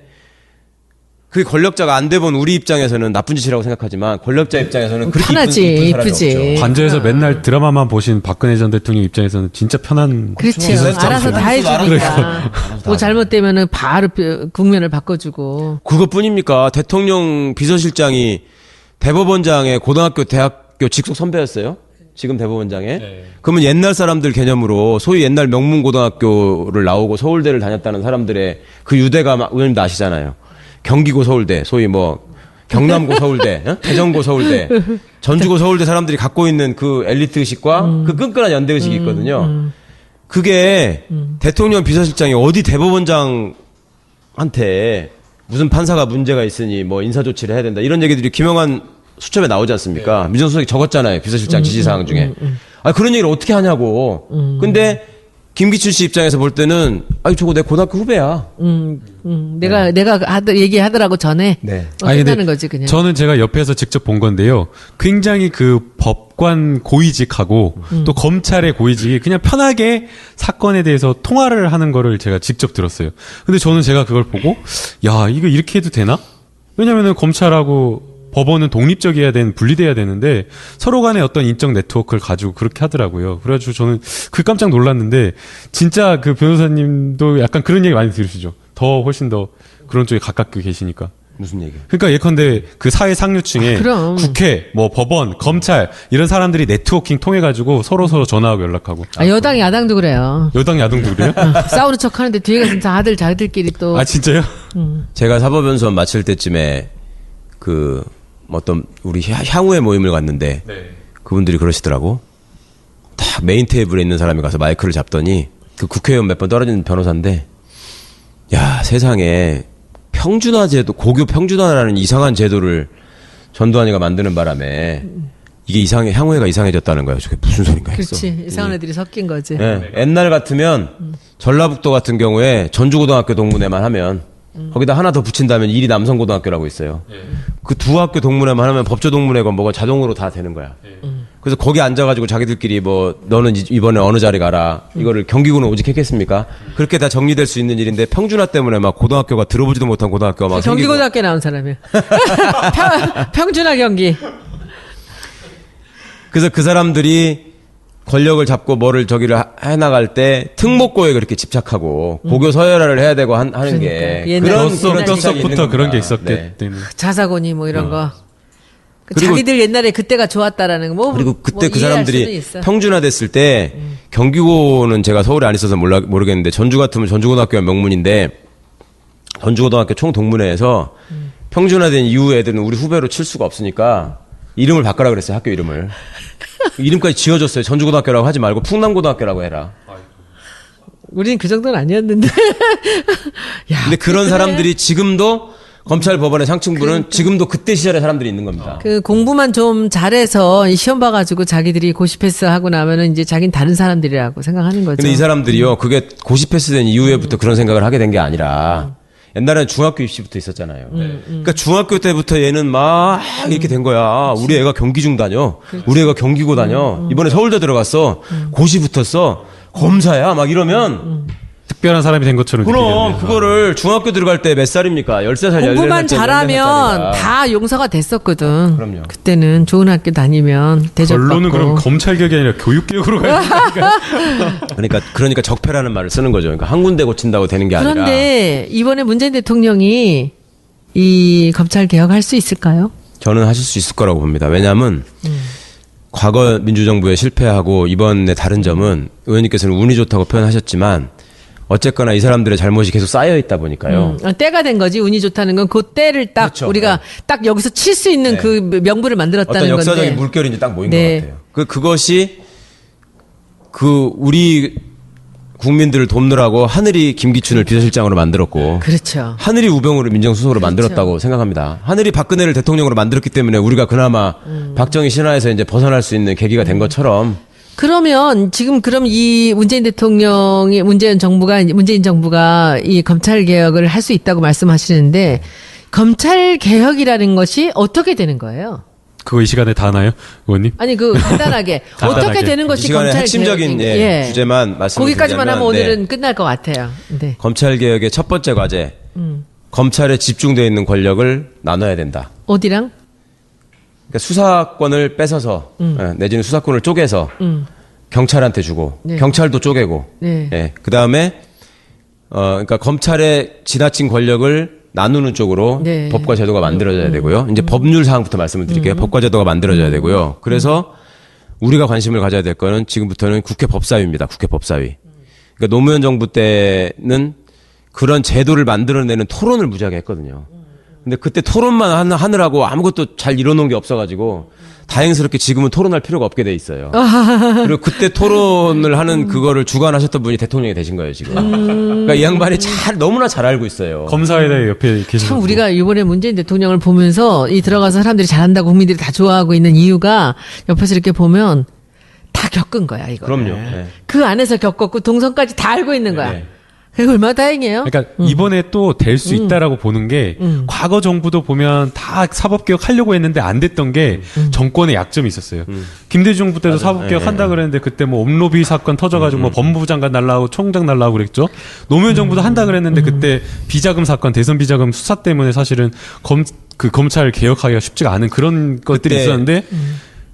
S2: 그게 권력자가 안 돼본 우리 입장에서는 나쁜 짓이라고 생각하지만 권력자 입장에서는 그렇게
S1: 편하지,
S2: 이쁜 사람이
S1: 이쁘지.
S2: 없죠.
S3: 관저에서 맨날 드라마만 보신 박근혜 전 대통령 입장에서는 진짜 편한.
S1: 그렇죠. 알아서 다 해주니까. 뭐 잘못되면은 바로 국면을 바꿔주고.
S2: 그것뿐입니까? 대통령 비서실장이 대법원장의 고등학교, 대학교 직속 선배였어요. 지금 대법원장에. 그러면 옛날 사람들 개념으로 소위 옛날 명문고등학교를 나오고 서울대를 다녔다는 사람들의 그 유대가 의원님도 아시잖아요. 경기고 서울대, 소위 뭐 경남고 서울대, 대전고 서울대, 전주고 서울대 사람들이 갖고 있는 그 엘리트 의식과 그 끈끈한 연대 의식이 있거든요. 그게 대통령 비서실장이 어디 대법원장한테 무슨 판사가 문제가 있으니 뭐 인사조치를 해야 된다 이런 얘기들이 김영환 수첩에 나오지 않습니까? 민정수석이 적었잖아요. 비서실장 지시사항 중에. 그런 얘기를 어떻게 하냐고. 근데 김기춘 씨 입장에서 볼 때는 저거 내 고등학교 후배야.
S1: 내가 얘기하더라고 전에.
S2: 네.
S1: 끝나는 거지 그냥.
S3: 저는 제가 옆에서 직접 본 건데요. 굉장히 그 법관 고위직하고 또 검찰의 고위직이 그냥 편하게 사건에 대해서 통화를 하는 거를 제가 직접 들었어요. 근데 저는 제가 그걸 보고 야, 이거 이렇게 해도 되나? 왜냐면은 검찰하고 법원은 독립적이어야 분리돼야 되는데 서로 간의 어떤 인적 네트워크를 가지고 그렇게 하더라고요. 그래가지고 저는 그 깜짝 놀랐는데 진짜 그 변호사님도 약간 그런 얘기 많이 들으시죠. 훨씬 더 그런 쪽에 가깝게 계시니까.
S2: 무슨 얘기?
S3: 그러니까 예컨대 그 사회 상류층에
S1: 그럼.
S3: 국회, 뭐 법원, 검찰 이런 사람들이 네트워킹 통해 가지고 서로 전화하고 연락하고.
S1: 여당 야당도 그래요.
S3: 여당 야당도 그래요?
S1: 싸우는 척 하는데 뒤에 가서 다들 자기들끼리 또.
S3: 아 진짜요?
S2: 제가 사법연수원 마칠 때쯤에 어떤 우리 향후의 모임을 갔는데 그분들이 그러시더라고. 다 메인 테이블에 있는 사람이 가서 마이크를 잡더니 그 국회의원 몇 번 떨어진 변호사인데 야, 세상에 평준화 제도, 고교 평준화라는 이상한 제도를 전두환이가 만드는 바람에 이게 향후회가 이상해졌다는 거예요. 저게 무슨 소린가 했어.
S1: 그렇지. 이상한 애들이 섞인 거지.
S2: 네, 옛날 같으면 전라북도 같은 경우에 전주고등학교 동문회만 하면 거기다 하나 더 붙인다면 일이 남성고등학교라고 있어요. 그 두 학교 동문회만 하면 법조 동문회건 뭐건 자동으로 다 되는 거야. 그래서 거기 앉아가지고 자기들끼리 뭐 너는 이번에 어느 자리 가라. 이거를 경기구는 오직 했겠습니까? 그렇게 다 정리될 수 있는 일인데 평준화 때문에 막 고등학교가 들어보지도 못한 고등학교가 막
S1: 경기고등학교 나온 사람이에요. 평준화 경기.
S2: 그래서 그 사람들이 권력을 잡고 뭐를 저기를 해나갈 때 특목고에 그렇게 집착하고 고교 서열화를 해야 되고 하는 게
S1: 옛날
S2: 그런 집착이 있는
S3: 뼈속부터 그런
S2: 겁니다.
S3: 게 있었기
S2: 네.
S3: 때문에.
S1: 자사고니 뭐 이런 거.
S2: 그리고-
S1: 자기들 옛날에 그때가 좋았다라는 거. 뭐,
S2: 그리고 그때
S1: 뭐
S2: 그
S1: 이해할 수는
S2: 사람들이
S1: 있어.
S2: 평준화 됐을 때 경기고는 제가 서울에 안 있어서 모르겠는데 전주 같으면 전주고등학교가 명문인데 전주고등학교 총동문회에서 평준화된 이후 애들은 우리 후배로 칠 수가 없으니까 이름을 바꾸라 그랬어요. 학교 이름을. 이름까지 지어줬어요. 전주고등학교라고 하지 말고 풍남고등학교라고 해라.
S1: 우린 그 정도는 아니었는데. 야,
S2: 근데 그런 사람들이 지금도 검찰 법원의 상층부는 지금도 그때 시절의 사람들이 있는 겁니다.
S1: 그 공부만 좀 잘해서 이 시험 봐가지고 자기들이 고시 패스하고 나면은 이제 자기는 다른 사람들이라고 생각하는 거죠.
S2: 근데 이 사람들이요, 그게 고시 패스된 이후에부터 그런 생각을 하게 된 게 아니라, 옛날에는 중학교 입시부터 있었잖아요. 그러니까 중학교 때부터 얘는 막 이렇게 된 거야. 우리 애가 경기중 다녀. 우리 애가 경기고 다녀. 이번에 서울대 들어갔어. 고시 붙었어. 검사야. 막 이러면.
S3: 특별한 사람이 된 것처럼
S2: 그럼
S3: 느끼겠네요.
S2: 그거를 중학교 들어갈 때 몇 살입니까? 13살, 14살.
S1: 공부만 잘하면 다 용서가 됐었거든.
S2: 그럼요.
S1: 그때는 좋은 학교 다니면 대접받고.
S3: 결론은 그럼 검찰개혁이 아니라 교육개혁으로 가야 되니까.
S2: 그러니까 적폐라는 말을 쓰는 거죠. 그러니까 한 군데 고친다고 되는 게 아니라.
S1: 그런데 이번에 문재인 대통령이 이 검찰 개혁할 수 있을까요?
S2: 저는 하실 수 있을 거라고 봅니다. 왜냐하면 과거 민주정부에 실패하고 이번에 다른 점은 의원님께서는 운이 좋다고 표현하셨지만 어쨌거나 이 사람들의 잘못이 계속 쌓여 있다 보니까요.
S1: 때가 된 거지. 운이 좋다는 건 그 때를 딱
S2: 그렇죠.
S1: 우리가 딱 여기서 칠 수 있는
S2: 네.
S1: 그 명분을 만들었다는
S2: 어떤 역사적인
S1: 건데.
S2: 물결이 이제 딱 모인
S1: 네.
S2: 것 같아요. 그것이 우리 국민들을 돕느라고 하늘이 김기춘을 비서실장으로 만들었고
S1: 그렇죠.
S2: 하늘이 우병우를 민정수석으로 만들었다고 생각합니다. 하늘이 박근혜를 대통령으로 만들었기 때문에 우리가 그나마 박정희 신화에서 이제 벗어날 수 있는 계기가 된 것처럼
S1: 그러면 지금 그럼 이 문재인 대통령이 문재인 정부가 이 검찰 개혁을 할 수 있다고 말씀하시는데 검찰 개혁이라는 것이 어떻게 되는 거예요?
S3: 그거 이 시간에 다 하나요, 의원님?
S1: 아니 그 간단하게
S3: 간단하게.
S1: 어떻게 되는
S2: 이
S1: 것이
S2: 시간에
S1: 검찰
S2: 핵심적인
S1: 개혁인가?
S2: 주제만 말씀드리자면
S1: 거기까지만 하면
S2: 네.
S1: 오늘은 끝날 것 같아요. 네.
S2: 검찰 개혁의 첫 번째 과제 검찰에 집중되어 있는 권력을 나눠야 된다.
S1: 어디랑?
S2: 그러니까 수사권을 뺏어서 내지는 수사권을 쪼개서 경찰한테 주고
S1: 네.
S2: 경찰도 쪼개고
S1: 네.
S2: 그다음에 그러니까 검찰의 지나친 권력을 나누는 쪽으로
S1: 네.
S2: 법과 제도가 만들어져야 되고요. 이제 법률 사항부터 말씀을 드릴게요. 법과 제도가 만들어져야 되고요. 그래서 우리가 관심을 가져야 될 거는 지금부터는 국회 법사위입니다. 국회 법사위. 그러니까 노무현 정부 때는 그런 제도를 만들어내는 토론을 무지하게 했거든요. 근데 그때 토론만 하느라고 아무것도 잘 이뤄놓은 게 없어가지고 다행스럽게 지금은 토론할 필요가 없게 돼 있어요. 그리고 그때 토론을 하는 그거를 주관하셨던 분이 대통령이 되신 거예요, 지금. 그러니까 이 양반이 너무나 잘 알고 있어요.
S3: 검사에 대해 옆에 계신
S1: 참
S3: 분도.
S1: 우리가 이번에 문재인 대통령을 보면서 이 들어가서 사람들이 잘한다고 국민들이 다 좋아하고 있는 이유가 옆에서 이렇게 보면 다 겪은 거야, 이거.
S2: 그럼요. 네.
S1: 그 안에서 겪었고 동선까지 다 알고 있는 거야.
S2: 네.
S1: 그게 얼마나 다행이에요.
S3: 그러니까 이번에 또 될 수 있다라고 보는 게 과거 정부도 보면 다 사법개혁 하려고 했는데 안 됐던 게 정권의 약점이 있었어요. 김대중 정부 때도 사법개혁
S2: 예,
S3: 한다 그랬는데 그때 뭐 업로비 사건 터져가지고 뭐 법무부 장관 날라오고 총장 날라오고 그랬죠. 노무현 정부도 한다 그랬는데 그때 비자금 사건 대선 비자금 수사 때문에 사실은 검찰 개혁하기가 쉽지가 않은 그런 것들이
S2: 그때
S3: 있었는데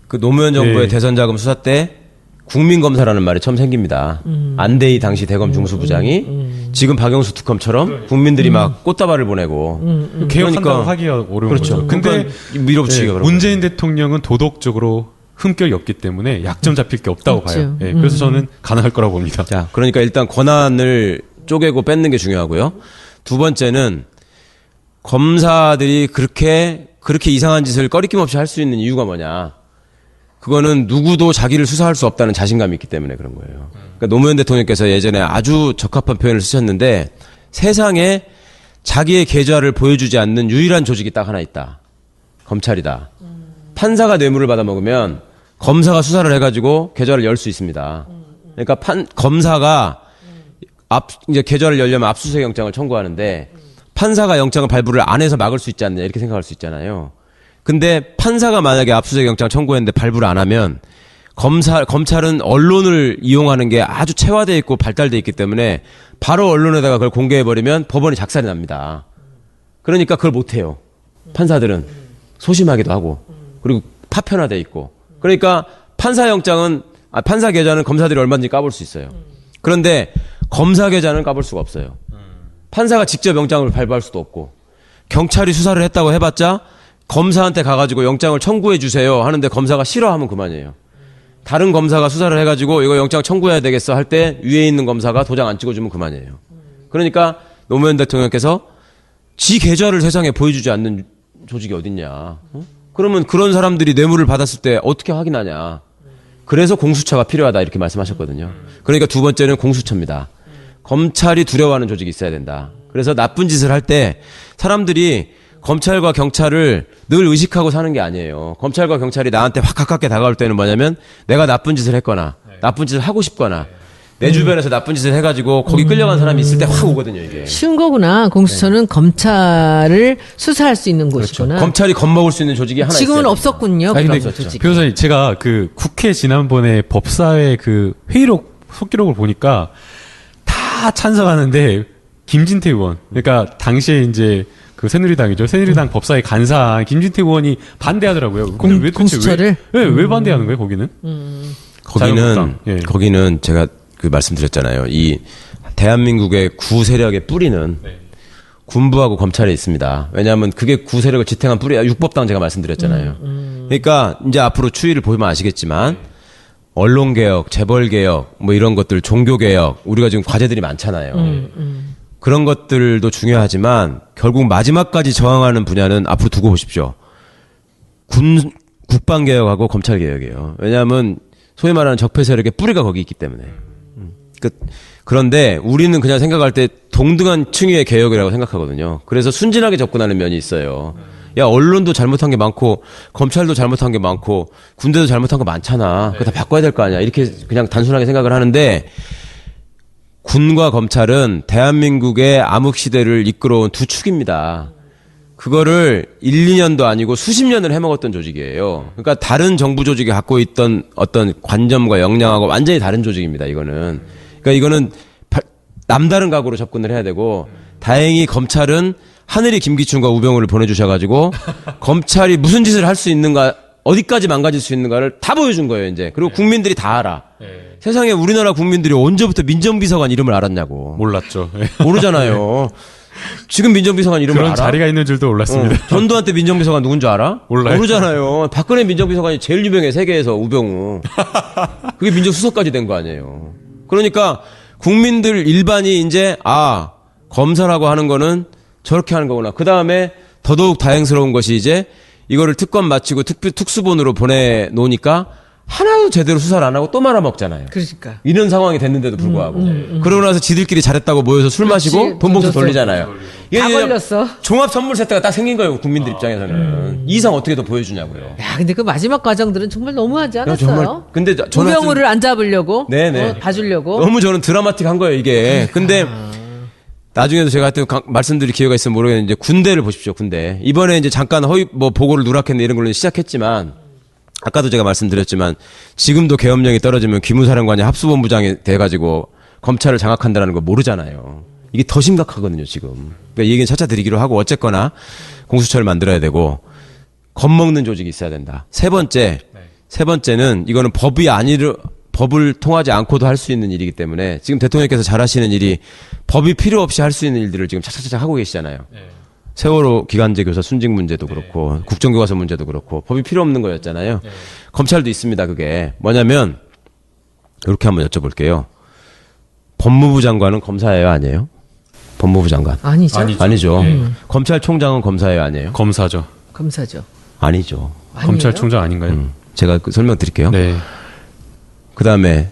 S2: 그 노무현 정부의
S3: 네.
S2: 대선 자금 수사 때 국민검사라는 말이 처음 생깁니다. 안대희 당시 대검 중수부장이 지금 박영수 특검처럼 국민들이 막 꽃다발을 보내고
S3: 개혁한다고
S2: 그러니까
S3: 하기가 어려운
S2: 그렇죠.
S3: 거죠. 근데
S2: 그러니까 밀어붙이기가 그런
S3: 문재인 대통령은 도덕적으로 흠결이 없기 때문에 약점 잡힐 게 없다고
S1: 없죠.
S3: 봐요. 예, 그래서 저는 가능할 거라고 봅니다.
S2: 자, 그러니까 일단 권한을 쪼개고 뺏는 게 중요하고요. 두 번째는 검사들이 그렇게 이상한 짓을 꺼리낌 없이 할 수 있는 이유가 뭐냐. 그거는 누구도 자기를 수사할 수 없다는 자신감이 있기 때문에 그런 거예요. 그러니까 노무현 대통령께서 예전에 아주 적합한 표현을 쓰셨는데 세상에 자기의 계좌를 보여주지 않는 유일한 조직이 딱 하나 있다. 검찰이다. 판사가 뇌물을 받아먹으면 검사가 수사를 해가지고 계좌를 열 수 있습니다. 그러니까 검사가 이제 계좌를 열려면 압수수색 영장을 청구하는데 판사가 영장을 발부를 안 해서 막을 수 있지 않느냐 이렇게 생각할 수 있잖아요. 근데 판사가 만약에 압수수색 영장 청구했는데 발부를 안 하면 검찰은 언론을 이용하는 게 아주 체화되어 있고 발달되어 있기 때문에 바로 언론에다가 그걸 공개해버리면 법원이 작살이 납니다. 그러니까 그걸 못해요. 판사들은 소심하기도 하고 그리고 파편화되어 있고 그러니까 판사 계좌는 검사들이 얼마든지 까볼 수 있어요. 그런데 검사 계좌는 까볼 수가 없어요. 판사가 직접 영장을 발부할 수도 없고 경찰이 수사를 했다고 해봤자 검사한테 가가지고 영장을 청구해 주세요 하는데 검사가 싫어하면 그만이에요. 다른 검사가 수사를 해가지고 이거 영장 청구해야 되겠어 할 때 위에 있는 검사가 도장 안 찍어주면 그만이에요. 그러니까 노무현 대통령께서 지 계좌를 세상에 보여주지 않는 조직이 어딨냐. 그러면 그런 사람들이 뇌물을 받았을 때 어떻게 확인하냐. 그래서 공수처가 필요하다 이렇게 말씀하셨거든요. 그러니까 두 번째는 공수처입니다. 검찰이 두려워하는 조직이 있어야 된다. 그래서 나쁜 짓을 할 때 사람들이 검찰과 경찰을 늘 의식하고 사는 게 아니에요. 검찰과 경찰이 나한테 확 가깝게 다가올 때는 뭐냐면 내가 나쁜 짓을 했거나 나쁜 짓을 하고 싶거나 내 주변에서 나쁜 짓을 해가지고 거기 끌려간 사람이 있을 때 확 오거든요, 이게.
S1: 쉬운 거구나. 공수처는 검찰을 수사할 수 있는 곳이구나.
S2: 검찰이 겁먹을 수 있는 조직이 하나
S1: 지금은
S2: 있어요.
S1: 없었군요.
S3: 아니,
S1: 그런
S3: 근데
S1: 조직이.
S3: 변호사님, 제가 그 국회 지난번에 법사위 그 회의록, 속기록을 보니까 다 찬성하는데, 김진태 의원. 그러니까 당시에 이제 그 새누리당이죠. 새누리당 법사위 간사 김진태 의원이 반대하더라고요. 근데 왜 도대체
S1: 공수처를?
S3: 왜 반대하는 거예요, 거기는? 자유한국당. 예.
S2: 거기는 제가 그 말씀드렸잖아요. 이 대한민국의 구 세력의 뿌리는 군부하고 검찰에 있습니다. 왜냐하면 그게 구 세력을 지탱한 뿌리야. 육법당 제가 말씀드렸잖아요. 그러니까 이제 앞으로 추이를 보면 아시겠지만 언론개혁, 재벌개혁, 뭐 이런 것들, 종교개혁, 우리가 지금 과제들이 많잖아요. 그런 것들도 중요하지만 결국 마지막까지 저항하는 분야는 앞으로 두고 보십시오. 국방개혁하고 검찰개혁이에요. 왜냐하면 소위 말하는 적폐 세력의 뿌리가 거기 있기 때문에. 그런데 우리는 그냥 생각할 때 동등한 층위의 개혁이라고 생각하거든요. 그래서 순진하게 접근하는 면이 있어요. 야, 언론도 잘못한 게 많고 검찰도 잘못한 게 많고 군대도 잘못한 거 많잖아. 그거 다 바꿔야 될 거 아니야. 이렇게 그냥 단순하게 생각을 하는데 군과 검찰은 대한민국의 암흑시대를 이끌어온 두 축입니다. 그거를 1, 2년도 아니고 수십 년을 해먹었던 조직이에요. 그러니까 다른 정부 조직이 갖고 있던 어떤 관점과 역량하고 완전히 다른 조직입니다, 이거는. 그러니까 이거는 남다른 각오로 접근을 해야 되고, 다행히 검찰은 하늘이 김기춘과 우병우를 보내주셔가지고, 검찰이 무슨 짓을 할 수 있는가, 어디까지 망가질 수 있는가를 다 보여준 거예요, 이제. 그리고 국민들이 다 알아. 세상에 우리나라 국민들이 언제부터 민정비서관 이름을 알았냐고.
S3: 몰랐죠.
S2: 모르잖아요. 지금 민정비서관 이름을
S3: 그런
S2: 알아?
S3: 자리가 있는 줄도 몰랐습니다.
S2: 전두환 때 민정비서관 누군 줄 알아?
S3: 몰라요.
S2: 모르잖아요. 박근혜 민정비서관이 제일 유명해, 세계에서. 우병우. 그게 민정수석까지 된 거 아니에요. 그러니까 국민들 일반이 이제 검사라고 하는 거는 저렇게 하는 거구나. 그 다음에 더더욱 다행스러운 것이 이제 이거를 특검 마치고 특수본으로 보내놓으니까 하나도 제대로 수사를 안 하고 또 말아먹잖아요.
S1: 그러니까.
S2: 이런 상황이 됐는데도 불구하고. 그러고 나서 지들끼리 잘했다고 모여서 술 마시고 돈 봉투 돌리잖아요.
S1: 다 걸렸어.
S2: 종합 선물 세트가 딱 생긴 거예요, 국민들 입장에서는. 이 이상 어떻게 더 보여주냐고요.
S1: 야, 근데 그 마지막 과정들은 정말 너무하지 않았어요?
S2: 정말. 근데 저는
S1: 우병우를 안 잡으려고,
S2: 네네.
S1: 봐주려고.
S2: 너무 저는 드라마틱한 거예요, 이게. 근데 나중에도 제가 하여튼 말씀드릴 기회가 있으면 모르겠는데 군대를 보십시오, 군대. 이번에 이제 잠깐 보고를 누락했네 이런 걸로 시작했지만 아까도 제가 말씀드렸지만 지금도 계엄령이 떨어지면 기무사령관이 합수본부장이 돼가지고 검찰을 장악한다는 거 모르잖아요. 이게 더 심각하거든요, 지금. 그러니까 이 얘기는 차차 드리기로 하고 어쨌거나 공수처를 만들어야 되고 겁먹는 조직이 있어야 된다. 세 번째는 이거는 법을 통하지 않고도 할 수 있는 일이기 때문에 지금 대통령께서 잘하시는 일이 법이 필요 없이 할 수 있는 일들을 지금 차차차차 하고 계시잖아요. 세월호 기간제 교사 순직 문제도 그렇고 국정교과서 문제도 그렇고 법이 필요 없는 거였잖아요. 검찰도 있습니다. 그게 뭐냐면 이렇게 한번 여쭤볼게요. 법무부 장관은 검사예요, 아니에요? 법무부 장관
S1: 아니죠.
S2: 아니죠. 검찰총장은 검사예요, 아니에요?
S3: 검사죠.
S1: 검사죠.
S2: 아니죠.
S1: 아니에요?
S3: 검찰총장 아닌가요?
S2: 제가 설명드릴게요.
S3: 네.
S2: 그 다음에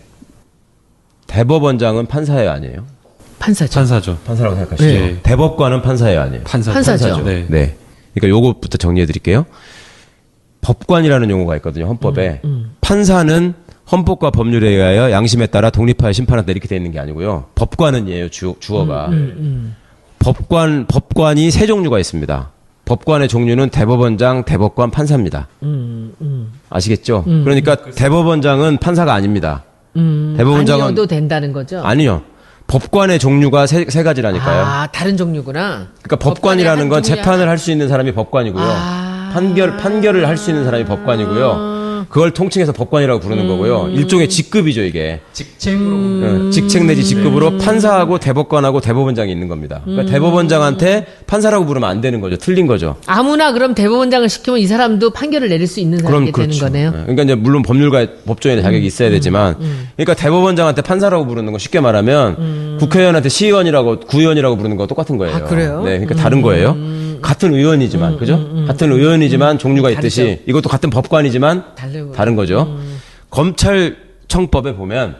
S2: 대법원장은 판사예요, 아니에요?
S1: 판사죠.
S2: 판사라고 생각하시죠.
S3: 네.
S2: 대법관은 판사예요, 아니에요?
S1: 판사죠.
S3: 네.
S2: 네. 그러니까 요것부터 정리해 드릴게요. 법관이라는 용어가 있거든요, 헌법에. 판사는 헌법과 법률에 의하여 양심에 따라 독립하여 심판한다 이렇게 돼 있는 게 아니고요. 법관은 예요, 주어가. 법관이 세 종류가 있습니다. 법관의 종류는 대법원장, 대법관, 판사입니다. 아시겠죠? 그러니까 대법원장은 판사가 아닙니다. 대법원장은
S1: 아니어도 된다는 거죠?
S2: 아니요. 법관의 종류가 세 가지라니까요.
S1: 아, 다른 종류구나.
S2: 그러니까 법관이라는 건
S1: 종류야.
S2: 재판을 할 수 있는 사람이 법관이고요. 판결을 할 수 있는 사람이 법관이고요. 그걸 통칭해서 법관이라고 부르는 거고요. 일종의 직급이죠, 이게.
S3: 직책으로.
S2: 직책 내지 직급으로 판사하고 대법관하고 대법원장이 있는 겁니다. 그러니까 대법원장한테 판사라고 부르면 안 되는 거죠. 틀린 거죠.
S1: 아무나 그럼 대법원장을 시키면 이 사람도 판결을 내릴 수 있는 사람이 되는 거네요.
S2: 그러니까 이제 물론 법률가 법조인의 자격이 있어야 되지만, 그러니까 대법원장한테 판사라고 부르는 건 쉽게 말하면 국회의원한테 시의원이라고 구의원이라고 부르는 거 똑같은 거예요.
S1: 아, 그래요?
S2: 네, 그러니까 다른 거예요. 같은 의원이지만, 그죠? 같은 의원이지만 종류가 있듯이
S1: 다르죠.
S2: 이것도 같은 법관이지만 다른 거죠. 검찰청법에 보면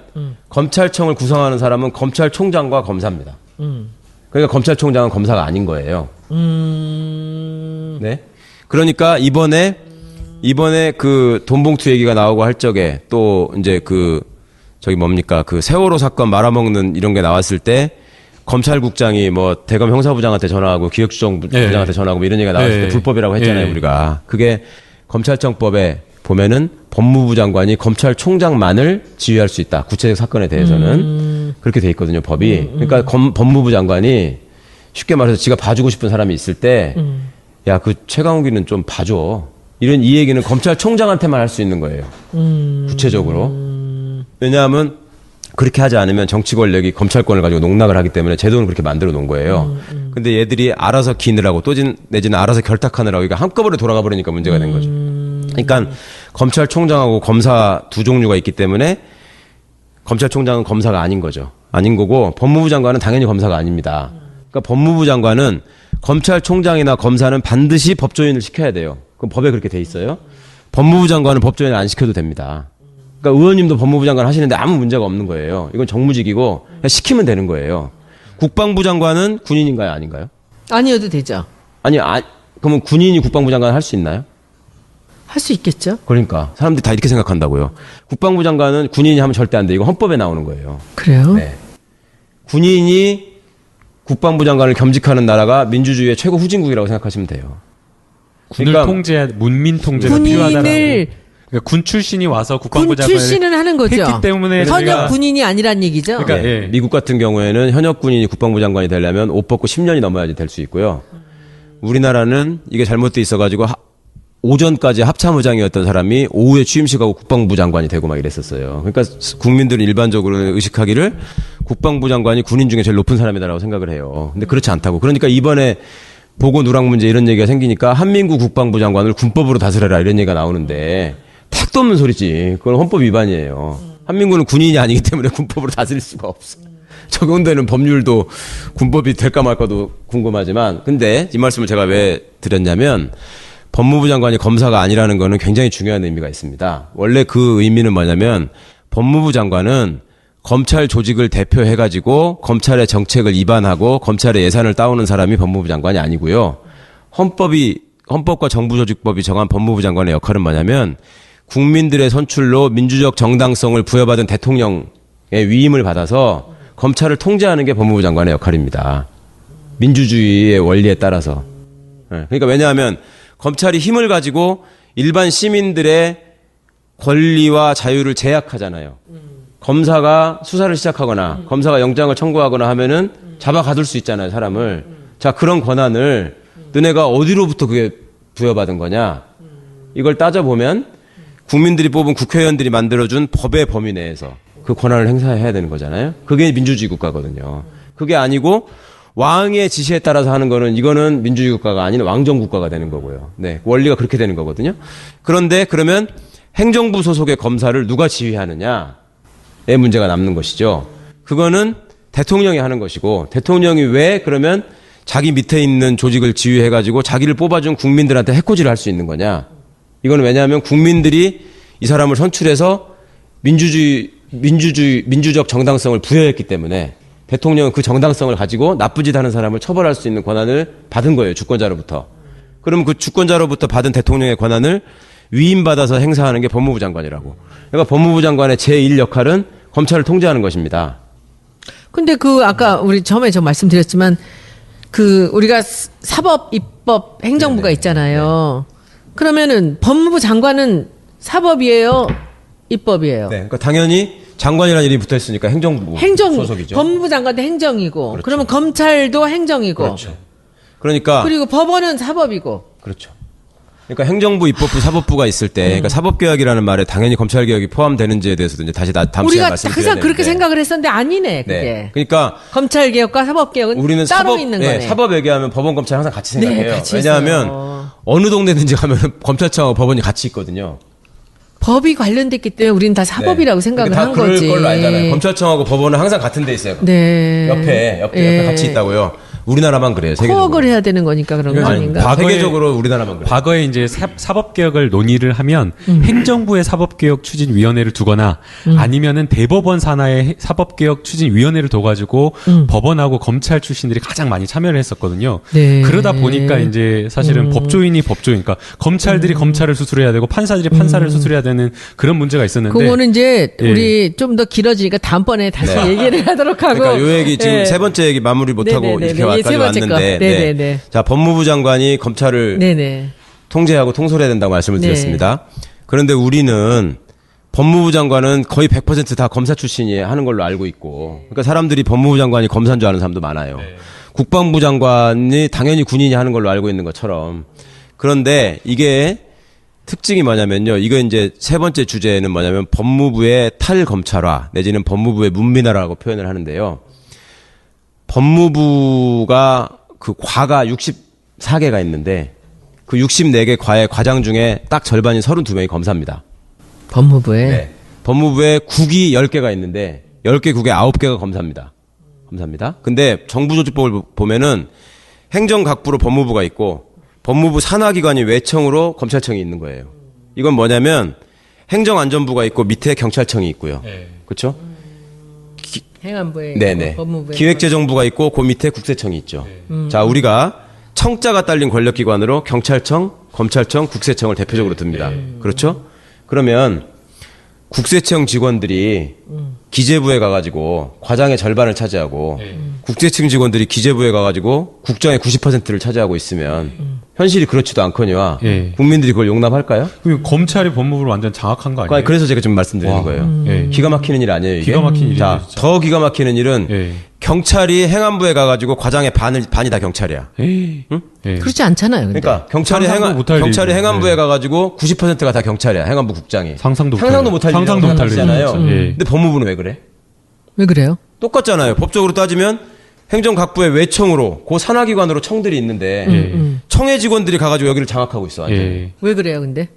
S2: 검찰청을 구성하는 사람은 검찰총장과 검사입니다. 그러니까 검찰총장은 검사가 아닌 거예요. 네. 그러니까 이번에 그 돈봉투 얘기가 나오고 할 적에 또 이제 저기 뭡니까 그 세월호 사건 말아먹는 이런 게 나왔을 때 검찰국장이 뭐 대검 형사부장한테 전화하고 기획수정부장한테 전화하고 뭐 이런 얘기가 나왔을 때 불법이라고 했잖아요, 우리가. 그게 검찰청법에 보면은 법무부 장관이 검찰총장만을 지휘할 수 있다. 구체적 사건에 대해서는 그렇게 돼 있거든요, 법이. 그러니까 법무부 장관이 쉽게 말해서 지가 봐주고 싶은 사람이 있을 때, 야, 그 최강욱이는 좀 봐줘. 이 얘기는 검찰총장한테만 할 수 있는 거예요. 구체적으로. 왜냐하면 그렇게 하지 않으면 정치 권력이 검찰권을 가지고 농락을 하기 때문에 제도는 그렇게 만들어 놓은 거예요. 근데 얘들이 알아서 기느라고 내지는 알아서 결탁하느라고 이게 한꺼번에 돌아가 버리니까 문제가 된 거죠. 그러니까 검찰총장하고 검사 두 종류가 있기 때문에 검찰총장은 검사가 아닌 거죠. 아닌 거고 법무부 장관은 당연히 검사가 아닙니다. 그러니까 법무부 장관은 검찰총장이나 검사는 반드시 법조인을 시켜야 돼요. 그럼 법에 그렇게 돼 있어요. 법무부 장관은 법조인을 안 시켜도 됩니다. 그러니까 의원님도 법무부 장관 하시는데 아무 문제가 없는 거예요. 이건 정무직이고 그냥 시키면 되는 거예요. 국방부 장관은 군인인가요, 아닌가요?
S1: 아니어도 되죠.
S2: 그러면 군인이 국방부 장관 할 수 있나요?
S1: 할 수 있겠죠.
S2: 그러니까 사람들이 다 이렇게 생각한다고요. 국방부 장관은 군인이 하면 절대 안 돼. 이거 헌법에 나오는 거예요.
S1: 그래요?
S2: 네. 군인이 국방부 장관을 겸직하는 나라가 민주주의의 최고 후진국이라고 생각하시면 돼요.
S3: 군을 통제해야 문민 통제가 필요하다라고. 그러니까 군 출신이 와서 국방부
S1: 군
S3: 장관을
S1: 출신은 하는 거죠.
S3: 했기 때문에
S1: 현역 군인이 아니란 얘기죠.
S3: 그러니까
S2: 네.
S3: 예.
S2: 미국 같은 경우에는 현역 군인이 국방부 장관이 되려면 옷 벗고 10년이 넘어야지 될 수 있고요. 우리나라는 이게 잘못돼 있어가지고 오전까지 합참의장이었던 사람이 오후에 취임식하고 국방부 장관이 되고 막 이랬었어요. 그러니까 국민들은 일반적으로는 의식하기를 국방부 장관이 군인 중에 제일 높은 사람이다라고 생각을 해요. 근데 그렇지 않다고. 그러니까 이번에 보고 누락 문제 이런 얘기가 생기니까 한민구 국방부 장관을 군법으로 다스려라 이런 얘기가 나오는데 택도 없는 소리지. 그건 헌법 위반이에요. 한민구는 군인이 아니기 때문에 군법으로 다스릴 수가 없어. 적용되는 법률도 군법이 될까 말까도 궁금하지만 근데 이 말씀을 제가 왜 드렸냐면 법무부 장관이 검사가 아니라는 거는 굉장히 중요한 의미가 있습니다. 원래 그 의미는 뭐냐면 법무부 장관은 검찰 조직을 대표해가지고 검찰의 정책을 위반하고 검찰의 예산을 따오는 사람이 법무부 장관이 아니고요. 헌법과 정부조직법이 정한 법무부 장관의 역할은 뭐냐면 국민들의 선출로 민주적 정당성을 부여받은 대통령의 위임을 받아서 검찰을 통제하는 게 법무부 장관의 역할입니다. 민주주의의 원리에 따라서. 그러니까 왜냐하면 검찰이 힘을 가지고 일반 시민들의 권리와 자유를 제약하잖아요. 검사가 수사를 시작하거나 검사가 영장을 청구하거나 하면은 잡아 가둘 수 있잖아요, 사람을. 자, 그런 권한을 너네가 어디로부터 그게 부여받은 거냐? 이걸 따져보면 국민들이 뽑은 국회의원들이 만들어준 법의 범위 내에서 그 권한을 행사해야 되는 거잖아요. 그게 민주주의 국가거든요. 그게 아니고 왕의 지시에 따라서 하는 거는 이거는 민주주의 국가가 아닌 왕정 국가가 되는 거고요. 네, 원리가 그렇게 되는 거거든요. 그런데 그러면 행정부 소속의 검사를 누가 지휘하느냐의 문제가 남는 것이죠. 그거는 대통령이 하는 것이고 대통령이 왜 그러면 자기 밑에 있는 조직을 지휘해가지고 자기를 뽑아준 국민들한테 해코지를 할 수 있는 거냐. 이거는 왜냐하면 국민들이 이 사람을 선출해서 민주적 정당성을 부여했기 때문에 대통령은 그 정당성을 가지고 나쁜 짓 하는 사람을 처벌할 수 있는 권한을 받은 거예요. 주권자로부터. 그러면 그 주권자로부터 받은 대통령의 권한을 위임받아서 행사하는 게 법무부 장관이라고. 그러니까 법무부 장관의 제1 역할은 검찰을 통제하는 것입니다.
S1: 근데 아까 우리 처음에 저 말씀드렸지만 그 우리가 사법, 입법, 행정부가 있잖아요. 그러면은 법무부 장관은 사법이에요, 입법이에요.
S2: 네, 그러니까 당연히 장관이라는 이름이 붙어 있으니까 행정부 소속이죠.
S1: 법무부 장관도 행정이고,
S2: 그렇죠.
S1: 그러면 검찰도 행정이고,
S2: 그렇죠. 그러니까
S1: 그리고 법원은 사법이고.
S2: 그렇죠. 그러니까 행정부, 입법부, 사법부가 있을 때, 그러니까 사법개혁이라는 말에 당연히 검찰개혁이 포함되는지에 대해서도 이제 다시 다음 시간에
S1: 우리가
S2: 말씀드려야
S1: 항상 그렇게
S2: 되는데.
S1: 생각을 했었는데 아니네, 그게.
S2: 네. 그러니까
S1: 검찰 개혁과 사법 개혁은
S2: 우리는
S1: 따로
S2: 사법,
S1: 있는
S2: 네,
S1: 거네.
S2: 사법 얘기하면 법원, 검찰 항상 같이 생각해요.
S1: 네, 같이
S2: 왜냐하면
S1: 있어요.
S2: 어느 동네든지 가면 검찰청하고 법원이 같이 있거든요.
S1: 법이 관련됐기 때문에 우리는 다 사법이라고
S2: 네.
S1: 생각을
S2: 그러니까
S1: 한
S2: 다 그럴
S1: 거지.
S2: 걸로 알잖아요. 검찰청하고 법원은 항상 같은 데 있어요.
S1: 네.
S2: 옆에
S1: 네.
S2: 같이 있다고요. 우리나라만 그래요. 세계적으로.
S1: 코어를 해야 되는 거니까 그런 거
S3: 아니,
S1: 아닌가?
S3: 과거에-
S2: 세계적으로 우리나라만 그래요.
S3: 과거에 이제 사법개혁을 논의를 하면 행정부의 사법개혁 추진위원회를 두거나 아니면은 대법원 산하의 사법개혁 추진위원회를 둬가지고 법원하고 검찰 출신들이 가장 많이 참여를 했었거든요.
S1: 네.
S3: 그러다 보니까 이제 사실은 법조인이 법조인, 그러니까 검찰들이 검찰을 수술해야 되고 판사들이 판사를 수술해야 되는 그런 문제가 있었는데.
S1: 그거는 이제
S3: 예.
S1: 우리 좀 더 길어지니까 다음번에 다시
S2: 네.
S1: 얘기를 하도록 하고.
S2: 그러니까 요 얘기 지금
S1: 예.
S2: 세 번째 얘기 마무리 못하고
S1: 네네네네.
S2: 이렇게
S1: 예, 세 번째
S2: 왔는데.
S1: 거. 네네네.
S2: 자, 법무부 장관이 검찰을
S1: 네네.
S2: 통제하고 통솔해야 된다고 말씀을
S1: 네.
S2: 드렸습니다. 그런데 우리는 법무부 장관은 거의 100% 다 검사 출신이 하는 걸로 알고 있고, 그러니까 사람들이 법무부 장관이 검사인 줄 아는 사람도 많아요. 국방부 장관이 당연히 군인이 하는 걸로 알고 있는 것처럼. 그런데 이게 특징이 뭐냐면요. 이거 이제 세 번째 주제는 뭐냐면 법무부의 탈검찰화 내지는 법무부의 문민화라고 표현을 하는데요. 법무부가 그 과가 64개가 있는데 그 64개 과의 과장 중에 딱 절반인 32명이 검사입니다.
S1: 법무부에.
S2: 네. 법무부에 국이 10개가 있는데 10개 국에 9개가 검사입니다. 검사입니다. 근데 정부조직법을 보면은 행정각부로 법무부가 있고 법무부 산하기관이 외청으로 검찰청이 있는 거예요. 이건 뭐냐면 행정안전부가 있고 밑에 경찰청이 있고요. 그렇죠?
S1: 행안부에.
S2: 네네.
S1: 있고 법무부에.
S2: 기획재정부가 있고 그 밑에 국세청이 있죠. 자, 우리가 청자가 딸린 권력기관으로 경찰청, 검찰청, 국세청을 대표적으로 듭니다. 그렇죠? 그러면 국세청 직원들이 기재부에 가가지고 과장의 절반을 차지하고 국세청 직원들이 기재부에 가가지고 국장의 90%를 차지하고 있으면 현실이 그렇지도 않거니와
S3: 예.
S2: 국민들이 그걸 용납할까요?
S3: 그리고 검찰이 법무부를 완전 장악한 거 아니에요?
S2: 그래서 제가 지금 말씀드리는
S3: 와.
S2: 거예요.
S3: 예.
S2: 기가 막히는 일 아니에요, 이게?
S3: 기가 막힌 일이죠,
S2: 자,
S3: 진짜.
S2: 더 기가 막히는 일은
S3: 예.
S2: 경찰이 행안부에 가가지고 과장의 반이 다 경찰이야.
S3: 에이. 예.
S1: 그렇지 않잖아요. 근데.
S2: 그러니까 경찰이
S3: 상상도 못할
S2: 경찰이
S3: 일이죠.
S2: 행안부에
S3: 네.
S2: 가가지고 90%가 다 경찰이야. 행안부 국장이.
S3: 상상도
S2: 못할
S3: 상상도 못할
S2: 일이잖아요.
S3: 일이죠. 예.
S2: 근데 법무부는 왜 그래?
S1: 왜 그래요?
S2: 똑같잖아요. 법적으로 따지면 행정각부의 외청으로 그 산하기관으로 청들이 있는데
S3: 예.
S2: 청의 직원들이 가가지고 여기를 장악하고 있어. 완전히.
S3: 예.
S1: 왜 그래요, 근데?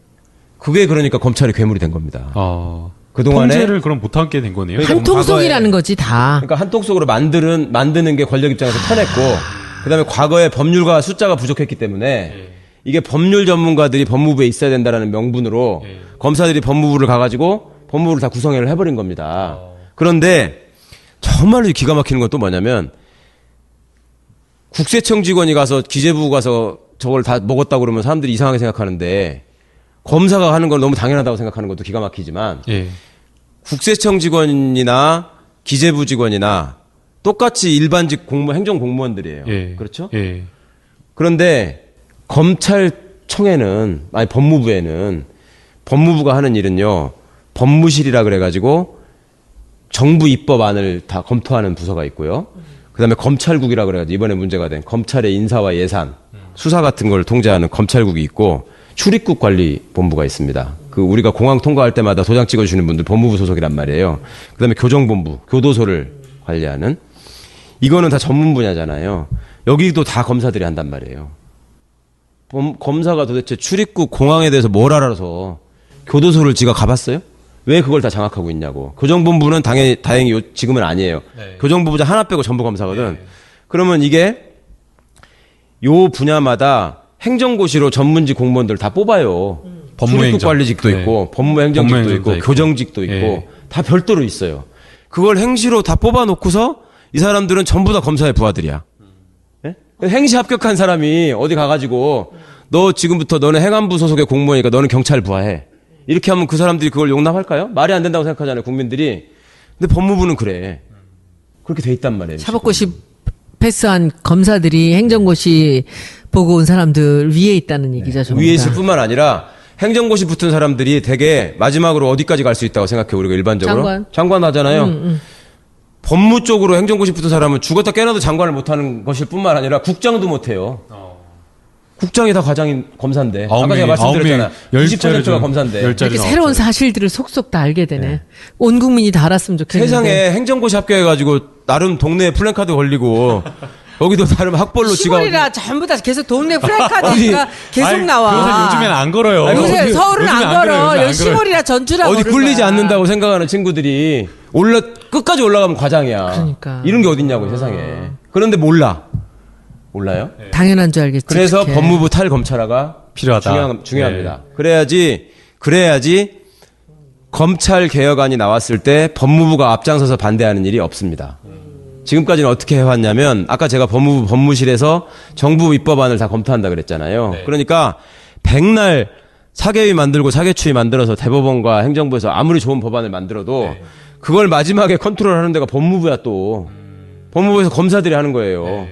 S2: 그게 그러니까 검찰이 괴물이 된 겁니다.
S3: 아.
S2: 그동안에
S3: 통제를 그럼 못하게 된 거네요.
S2: 그러니까
S1: 한통속이라는 거지, 다.
S2: 그러니까 한통속으로 만드는 게 권력 입장에서 편했고, 그다음에 과거에 법률가 숫자가 부족했기 때문에 이게 법률 전문가들이 법무부에 있어야 된다라는 명분으로 검사들이 법무부를 가가지고 법무부를 다 구성을 해버린 겁니다. 그런데 정말로 기가 막히는 건 또 뭐냐면 국세청 직원이 가서 기재부 가서 저걸 다 먹었다고 그러면 사람들이 이상하게 생각하는데 검사가 하는 건 너무 당연하다고 생각하는 것도 기가 막히지만
S3: 예.
S2: 국세청 직원이나 기재부 직원이나 똑같이 일반직 행정 공무원들이에요.
S3: 예.
S2: 그렇죠?
S3: 예.
S2: 그런데 검찰청에는 법무부에는 법무부가 하는 일은요. 법무실이라 그래가지고 정부 입법안을 다 검토하는 부서가 있고요. 그다음에 검찰국이라 그래가지고 이번에 문제가 된 검찰의 인사와 예산, 수사 같은 걸 통제하는 검찰국이 있고 출입국 관리 본부가 있습니다. 그 우리가 공항 통과할 때마다 도장 찍어주시는 분들 법무부 소속이란 말이에요. 그다음에 교정본부, 교도소를 관리하는 이거는 다 전문 분야잖아요. 여기도 다 검사들이 한단 말이에요. 검사가 도대체 출입국 공항에 대해서 뭘 알아서 교도소를 지가 가봤어요? 왜 그걸 다 장악하고 있냐고. 교정본부는 다행히 지금은 아니에요. 교정본부자 하나 빼고 전부 검사거든. 그러면 이게 요 분야마다 행정고시로 전문직 공무원들 다 뽑아요.
S3: 법무행정.
S2: 출입국관리직도
S3: 네.
S2: 있고 법무행정직도
S3: 법무행정도
S2: 있고
S3: 있고.
S2: 교정직도 있고
S3: 예.
S2: 다 별도로 있어요. 그걸 행시로 다 뽑아놓고서 이 사람들은 전부 다 검사의 부하들이야. 예? 행시 합격한 사람이 어디 가가지고 너 지금부터 너는 행안부 소속의 공무원이니까 너는 경찰 부하해. 이렇게 하면 그 사람들이 그걸 용납할까요? 말이 안 된다고 생각하잖아요, 국민들이. 근데 법무부는 그래. 그렇게 돼 있단 말이에요.
S1: 사법고시 패스한 검사들이 행정고시 보고 온 사람들 위에 있다는 얘기죠. 전부
S2: 위에
S1: 다.
S2: 있을 뿐만 아니라 행정고시 붙은 사람들이 되게 마지막으로 어디까지 갈 수 있다고 생각해 우리가 일반적으로
S1: 장관.
S2: 하잖아요. 법무 쪽으로 행정고시 붙은 사람은 죽었다 깨어나도 장관을 못하는 것일 뿐만 아니라 국장도 못해요. 국장이 다 과장인 검사인데 아까 제가 말씀드렸잖아요. 90%가 검사인데
S1: 이렇게 새로운 사실들을 속속 다 알게 되네. 온 국민이 다 알았으면 좋겠는데.
S2: 세상에 행정고시 합격해가지고 나름 동네에 플랜카드 걸리고 여기도 나름 학벌로
S1: 시골이라 전부 다 계속 동네 플래카드가 계속 나와.
S3: 그것은 요즘에는 안 걸어요.
S1: 요새 서울은 안 걸어. 시골이라 전주라
S2: 어디 굴리지 않는다고 생각하는 친구들이 끝까지 올라가면 과장이야.
S1: 그러니까.
S2: 이런 게 어딨냐고 세상에. 그런데 몰라요?
S1: 당연한 줄 알겠지.
S2: 그래서
S1: 그렇게.
S2: 법무부 탈검찰화가
S3: 필요하다.
S2: 중요합니다. 그래야지 검찰 개혁안이 나왔을 때 법무부가 앞장서서 반대하는 일이 없습니다. 지금까지는 어떻게 해왔냐면 아까 제가 법무부 법무실에서 정부 입법안을 다 검토한다 그랬잖아요. 그러니까 백날 사개위 만들고 사개추위 만들어서 대법원과 행정부에서 아무리 좋은 법안을 만들어도 그걸 마지막에 컨트롤하는 데가 법무부야 또. 법무부에서 검사들이 하는 거예요.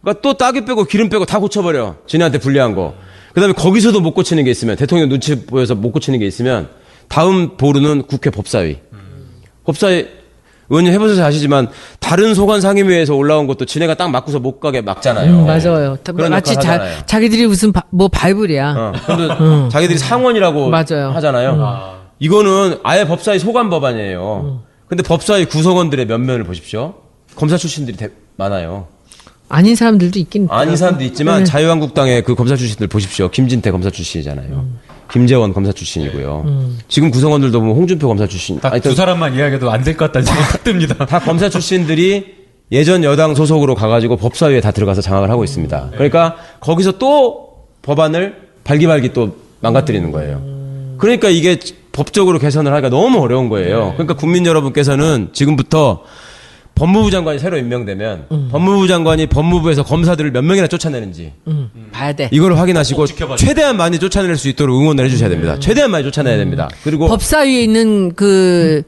S2: 그러니까 또 따기 빼고 기름 빼고 다 고쳐버려. 지네한테 불리한 거. 그다음에 거기서도 못 고치는 게 있으면 대통령 눈치 보여서 못 고치는 게 있으면 다음 보루는 국회 법사위. 법사위 의원님 해보셔서 아시지만 다른 소관 상임위에서 올라온 것도 지네가 딱 막고서 못 가게 막잖아요.
S1: 맞아요.
S2: 그런
S1: 마치
S2: 역할 하잖아요.
S1: 자기들이 무슨 바이블이야.
S2: 근데 자기들이 상원이라고
S1: 맞아요.
S2: 하잖아요. 이거는 아예 법사위 소관 법안이에요. 근데 법사위 구성원들의 면면을 보십시오. 검사 출신들이 많아요.
S1: 아닌 사람들도 있긴
S2: 아닌 사람도 있지만 자유한국당의 그 검사 출신들 보십시오. 김진태 검사 출신이잖아요. 김재원 검사 출신이고요. 지금 구성원들도 보면 홍준표 검사 출신.
S3: 딱 두 사람만 이야기해도 안 될 것 같다는 생각이 딱 듭니다.
S2: 다 검사 출신들이 예전 여당 소속으로 가가지고 법사위에 다 들어가서 장악을 하고 있습니다. 그러니까 거기서 또 법안을 발기발기 또 망가뜨리는 거예요. 그러니까 이게 법적으로 개선을 하기가 너무 어려운 거예요. 그러니까 국민 여러분께서는 지금부터 법무부 장관이 새로 임명되면 법무부 장관이 법무부에서 검사들을 몇 명이나 쫓아내는지
S1: 봐야 돼.
S2: 이걸 확인하시고 최대한 많이 쫓아낼 수 있도록 응원을 해주셔야 됩니다. 최대한 많이 쫓아내야 됩니다. 그리고
S1: 법사위에 있는 그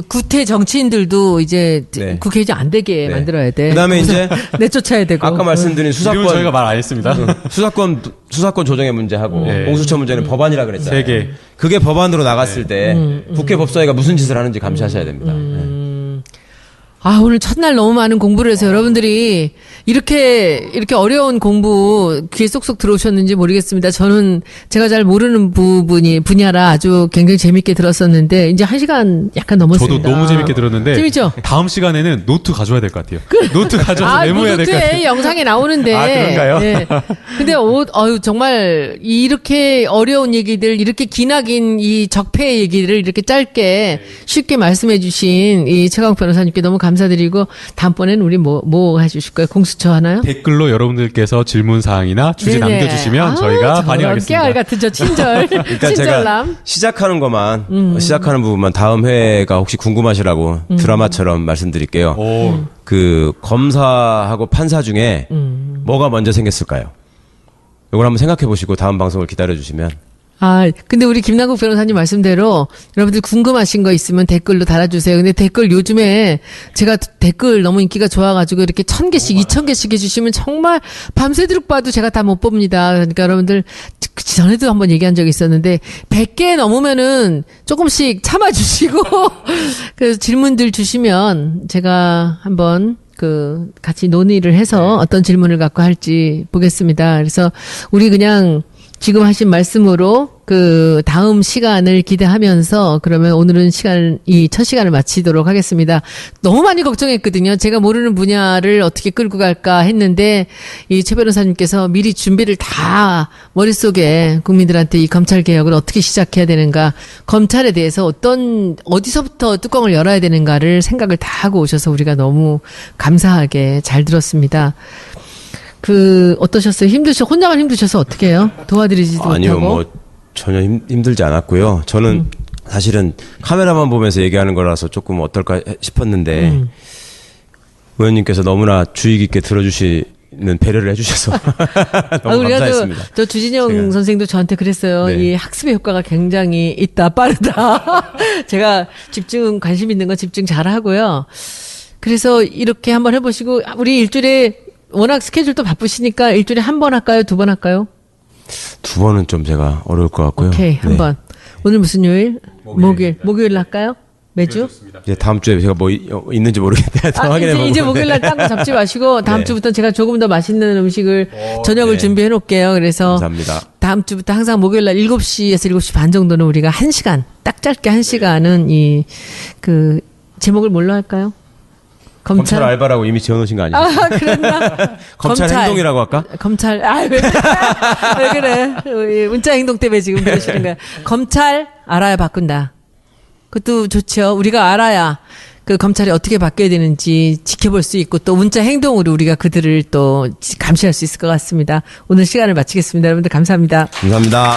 S1: 구태 정치인들도 이제
S2: 네.
S1: 국회의장 안 되게
S2: 네.
S1: 만들어야 돼.
S2: 그다음에 이제
S1: 내쫓아야 되고.
S2: 아까 말씀드린
S3: 이름은 저희가 말 안 했습니다.
S2: 수사권 조정의 문제하고 공수처 문제는 법안이라 그랬잖아요.
S3: 3개.
S2: 그게 법안으로 나갔을 때 국회 법사위가 무슨 짓을 하는지 감시하셔야 됩니다.
S1: 오늘 첫날 너무 많은 공부를 해서 여러분들이 이렇게 어려운 공부 귀에 쏙쏙 들어오셨는지 모르겠습니다. 저는 제가 잘 모르는 분야라 아주 굉장히 재밌게 들었었는데 이제 1시간 약간 넘었습니다.
S3: 저도 너무 재밌게 들었는데
S1: 재밌죠?
S3: 다음 시간에는 노트 가져와야 될 것 같아요. 노트 가져와서 메모해야 될 것 같아요.
S1: 노트에 영상에 나오는데.
S3: 그런가요?
S1: 네. 근데 정말 이렇게 어려운 얘기들 이렇게 기나긴 이 적폐의 얘기를 이렇게 짧게 쉽게 말씀해 주신 이 최강 변호사님께 너무 감사드리고 다음번에는 우리 뭐 해주실 거예요? 공수처 하나요?
S3: 댓글로 여러분들께서 질문 사항이나 주제
S1: 네네.
S3: 남겨주시면 저희가 반영하겠습니다.
S1: 깨알 같은 저 친절.
S2: 그러니까
S1: 친절남.
S2: 제가 시작하는 것만 시작하는 부분만 다음 회가 혹시 궁금하시라고 드라마처럼 말씀드릴게요.
S3: 오.
S2: 그 검사하고 판사 중에 뭐가 먼저 생겼을까요? 이걸 한번 생각해 보시고 다음 방송을 기다려 주시면.
S1: 근데 우리 김남국 변호사님 말씀대로 여러분들 궁금하신 거 있으면 댓글로 달아주세요. 근데 댓글 요즘에 제가 댓글 너무 인기가 좋아가지고 이렇게 1000개씩, 2000개씩 해주시면 정말 밤새도록 봐도 제가 다 못 봅니다. 그러니까 여러분들 전에도 한번 얘기한 적이 있었는데 100개 넘으면은 조금씩 참아주시고 그 질문들 주시면 제가 한번 같이 논의를 해서 어떤 질문을 갖고 할지 보겠습니다. 그래서 우리 그냥 지금 하신 말씀으로 다음 시간을 기대하면서 그러면 오늘은 이 첫 시간을 마치도록 하겠습니다. 너무 많이 걱정했거든요. 제가 모르는 분야를 어떻게 끌고 갈까 했는데 이 최 변호사님께서 미리 준비를 다 머릿속에 국민들한테 이 검찰 개혁을 어떻게 시작해야 되는가, 검찰에 대해서 어디서부터 뚜껑을 열어야 되는가를 생각을 다 하고 오셔서 우리가 너무 감사하게 잘 들었습니다. 어떠셨어요? 혼자만 힘드셔서 어떻게 해요? 도와드리지도
S2: 아니요,
S1: 못하고.
S2: 전혀 힘들지 않았고요. 저는 사실은 카메라만 보면서 얘기하는 거라서 조금 어떨까 싶었는데, 의원님께서 너무나 주의 깊게 들어주시는 배려를 해주셔서 너무 감사했습니다.
S1: 저 주진영 선생도 저한테 그랬어요.
S2: 네.
S1: 이 학습의 효과가 굉장히 있다, 빠르다. 제가 관심 있는 거 집중 잘 하고요. 그래서 이렇게 한번 해보시고 우리 일주일에 워낙 스케줄도 바쁘시니까 일주일에 한 번 할까요? 두 번 할까요?
S2: 두 번은 좀 제가 어려울 것 같고요.
S1: 오케이, 한
S2: 네.
S1: 번. 오늘 무슨 요일? 목요일 할까요? 매주?
S2: 이제 다음 주에 제가 뭐 있는지 모르겠는데 확인해보고.
S1: 이제 목요일 날 딴 거 잡지 마시고 다음
S2: 네.
S1: 주부터 제가 조금 더 맛있는 음식을 저녁을
S2: 네.
S1: 준비해 놓을게요. 그래서
S2: 감사합니다.
S1: 다음 주부터 항상 목요일 날 7시에서 7시 반 정도는 우리가 1시간, 딱 짧게 1시간은 그 제목을 뭘로 할까요?
S2: 검찰 알바라고 이미 지어놓으신 거 아니죠?
S1: 아, 그랬나?
S2: 검찰 행동이라고 할까?
S1: 검찰, 왜 그래? 문자 행동 때문에 지금 그러시는 거야. 검찰 알아야 바꾼다. 그것도 좋죠. 우리가 알아야 그 검찰이 어떻게 바뀌어야 되는지 지켜볼 수 있고 또 문자 행동으로 우리가 그들을 또 감시할 수 있을 것 같습니다. 오늘 시간을 마치겠습니다. 여러분들 감사합니다.
S2: 감사합니다.